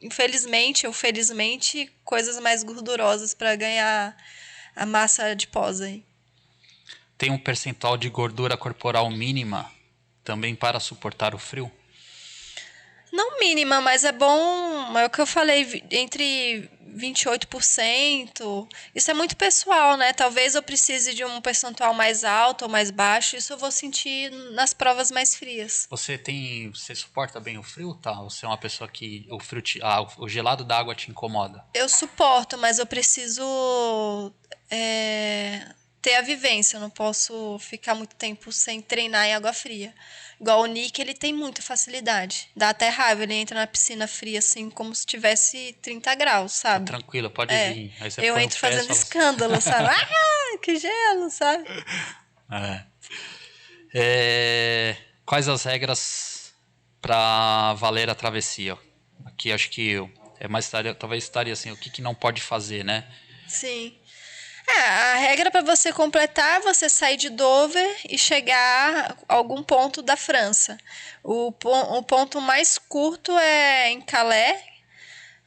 infelizmente ou felizmente, coisas mais gordurosas para ganhar a massa adiposa aí. Tem um percentual de gordura corporal mínima também para suportar o frio? Não mínima, mas é bom, é o que eu falei, entre 28%. Isso é muito pessoal, né? Talvez eu precise de um percentual mais alto ou mais baixo, isso eu vou sentir nas provas mais frias. Você suporta bem o frio, tá? Você é uma pessoa que o gelado da água te incomoda? Eu suporto, mas eu preciso ter a vivência, eu não posso ficar muito tempo sem treinar em água fria. Igual o Nick, ele tem muita facilidade. Dá até raiva, ele entra na piscina fria assim, como se tivesse 30 graus, sabe? Tranquilo, pode vir. Aí você eu entro fazendo escândalo, sabe? Que gelo, sabe? Quais as regras para valer a travessia? Aqui acho que talvez estaria assim, o que não pode fazer, né? Sim. A regra para você completar é você sair de Dover e chegar a algum ponto da França. O ponto mais curto é em Calais,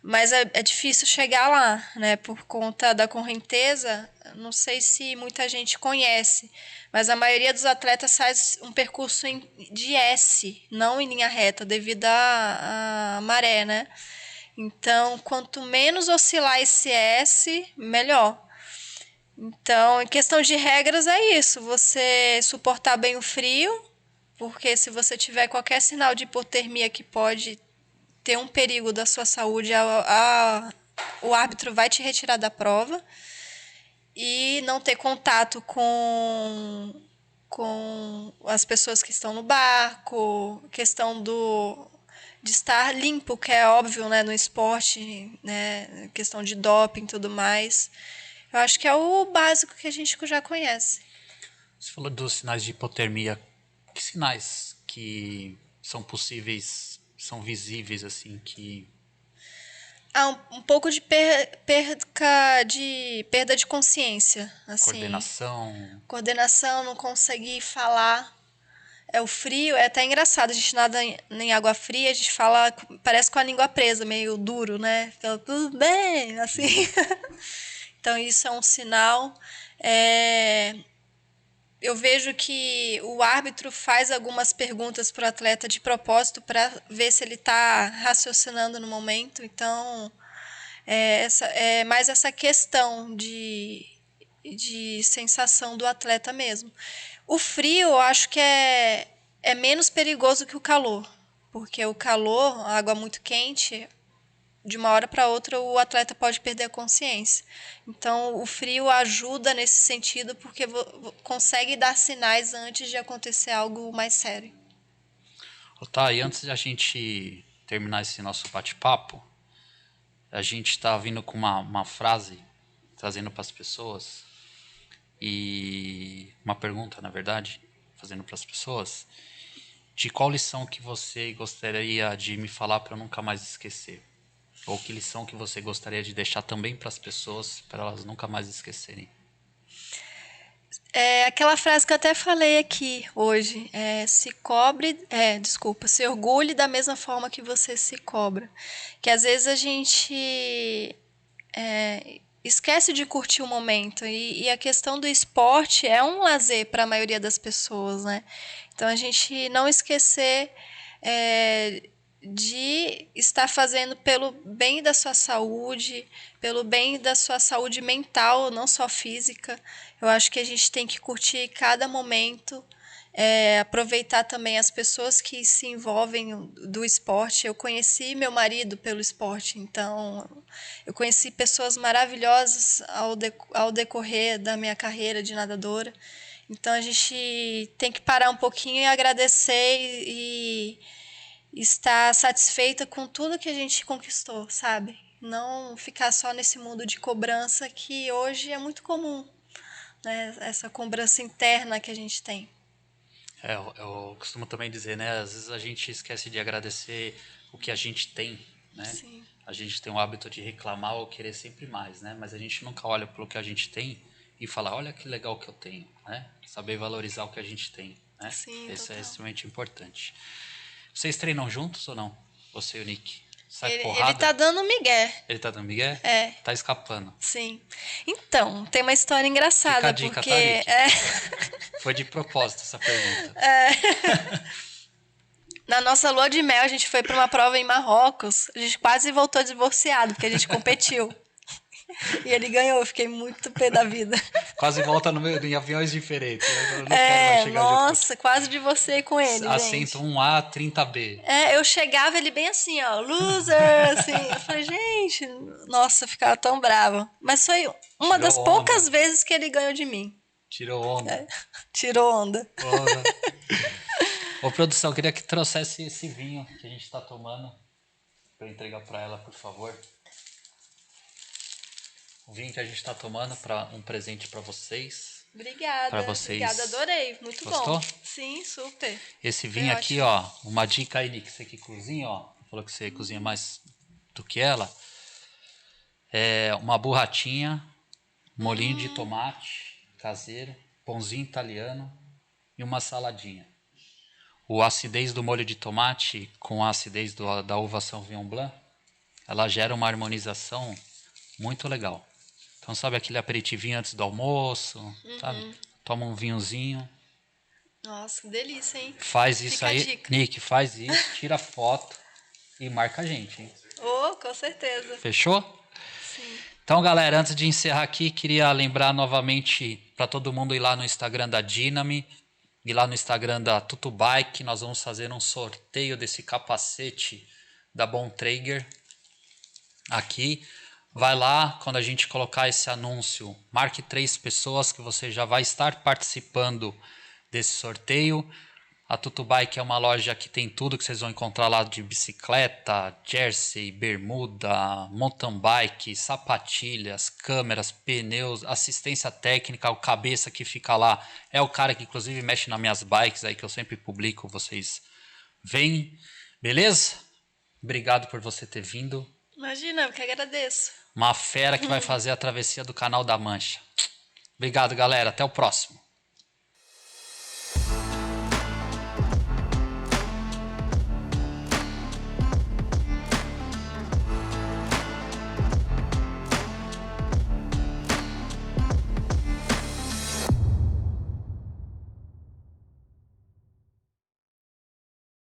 mas é difícil chegar lá, né? Por conta da correnteza. Não sei se muita gente conhece, mas a maioria dos atletas faz um percurso de S, não em linha reta, devido à maré, né? Então, quanto menos oscilar esse S, melhor. Então, em questão de regras é isso, você suportar bem o frio, porque se você tiver qualquer sinal de hipotermia que pode ter um perigo da sua saúde, o árbitro vai te retirar da prova. E não ter contato com as pessoas que estão no barco, questão de estar limpo, que é óbvio, né, no esporte, né, questão de doping e tudo mais. Eu acho que é o básico que a gente já conhece. Você falou dos sinais de hipotermia. Que sinais que são possíveis, são visíveis, assim, que... Um pouco de perda de consciência. Assim. Coordenação, não conseguir falar. O frio, é até engraçado, a gente nada em água fria, a gente fala, parece com a língua presa, meio duro, né? Fala, tudo bem, assim. Então, isso é um sinal. É, eu vejo que o árbitro faz algumas perguntas para o atleta de propósito para ver se ele está raciocinando no momento. Então, é mais essa questão de sensação do atleta mesmo. O frio, eu acho que é menos perigoso que o calor, porque o calor, a água muito quente, de uma hora para outra o atleta pode perder a consciência. Então, o frio ajuda nesse sentido porque consegue dar sinais antes de acontecer algo mais sério. Tá, e antes de a gente terminar esse nosso bate-papo, a gente está vindo com uma frase, trazendo para as pessoas, e uma pergunta, na verdade, fazendo para as pessoas, de qual lição que você gostaria de me falar para eu nunca mais esquecer? Ou que lição que você gostaria de deixar também para as pessoas, para elas nunca mais esquecerem? É aquela frase que eu até falei aqui hoje, se orgulhe da mesma forma que você se cobra. Que às vezes a gente esquece de curtir o momento. E a questão do esporte é um lazer para a maioria das pessoas, né? Então a gente não esquecer de estar fazendo pelo bem da sua saúde, pelo bem da sua saúde mental, não só física. Eu acho que a gente tem que curtir cada momento, aproveitar também as pessoas que se envolvem do esporte. Eu conheci meu marido pelo esporte, então eu conheci pessoas maravilhosas ao decorrer da minha carreira de nadadora. Então a gente tem que parar um pouquinho e agradecer e estar satisfeita com tudo que a gente conquistou, sabe? Não ficar só nesse mundo de cobrança que hoje é muito comum, né? Essa cobrança interna que a gente tem. Eu costumo também dizer, né? Às vezes a gente esquece de agradecer o que a gente tem, né? Sim. A gente tem o hábito de reclamar ou querer sempre mais, né? Mas a gente nunca olha pelo que a gente tem e fala, olha que legal que eu tenho, né? Saber valorizar o que a gente tem, né? Sim, Isso é total. extremamente importante. Vocês treinam juntos ou não? Você e o Nick? Sai Ele porrada? tá dando migué. Ele tá dando migué? É. Tá escapando. Sim. Então, tem uma história Fica a engraçada, dica, porque tá, Nick? Foi de propósito essa pergunta. na nossa lua de mel a gente foi para uma prova em Marrocos. A gente quase voltou divorciado, porque a gente competiu. E ele ganhou, eu fiquei muito pé da vida. Quase volta em aviões diferentes. Eu não quero mais chegar Nossa, quase divorciei com ele, assento gente. 1A, 30B. Eu chegava ele bem assim, ó, loser, assim. Eu falei, gente, nossa, eu ficava tão brava. Mas foi uma Tirou das onda. poucas vezes que ele ganhou de mim. Tirou onda. Tirou onda. Porra. Ô, produção, queria que trouxesse esse vinho que a gente tá tomando pra eu entregar pra ela, por favor. O vinho que a gente tá tomando para um presente pra vocês. Obrigada. Pra vocês. Obrigada, adorei. Muito Gostou? bom. Sim, super. Esse vinho aqui, ó, uma dica aí, Nick, você que cozinha, ó, falou que você cozinha mais do que ela. É uma burratinha, molhinho de tomate caseiro, pãozinho italiano e uma saladinha. O acidez do molho de tomate com a acidez da uva Sauvignon Blanc, ela gera uma harmonização muito legal. Então, sabe aquele aperitivinho antes do almoço, sabe? Toma um vinhozinho. Nossa, que delícia, hein? Faz isso Fica a aí, dica. Nick, faz isso, tira foto e marca a gente, hein? Oh, com certeza. Fechou? Sim. Então, galera, antes de encerrar aqui, queria lembrar novamente para todo mundo ir lá no Instagram da Dyname, ir lá no Instagram da Tutubike. Nós vamos fazer um sorteio desse capacete da Bontrager aqui. Vai lá, quando a gente colocar esse anúncio, marque 3 pessoas que você já vai estar participando desse sorteio. A Tutubike é uma loja que tem tudo que vocês vão encontrar lá de bicicleta, jersey, bermuda, mountain bike, sapatilhas, câmeras, pneus, assistência técnica. O cabeça que fica lá é o cara que inclusive mexe nas minhas bikes aí que eu sempre publico, vocês veem. Beleza? Obrigado por você ter vindo. Imagina, eu que agradeço. Uma fera que vai fazer a travessia do Canal da Mancha. Obrigado, galera. Até o próximo.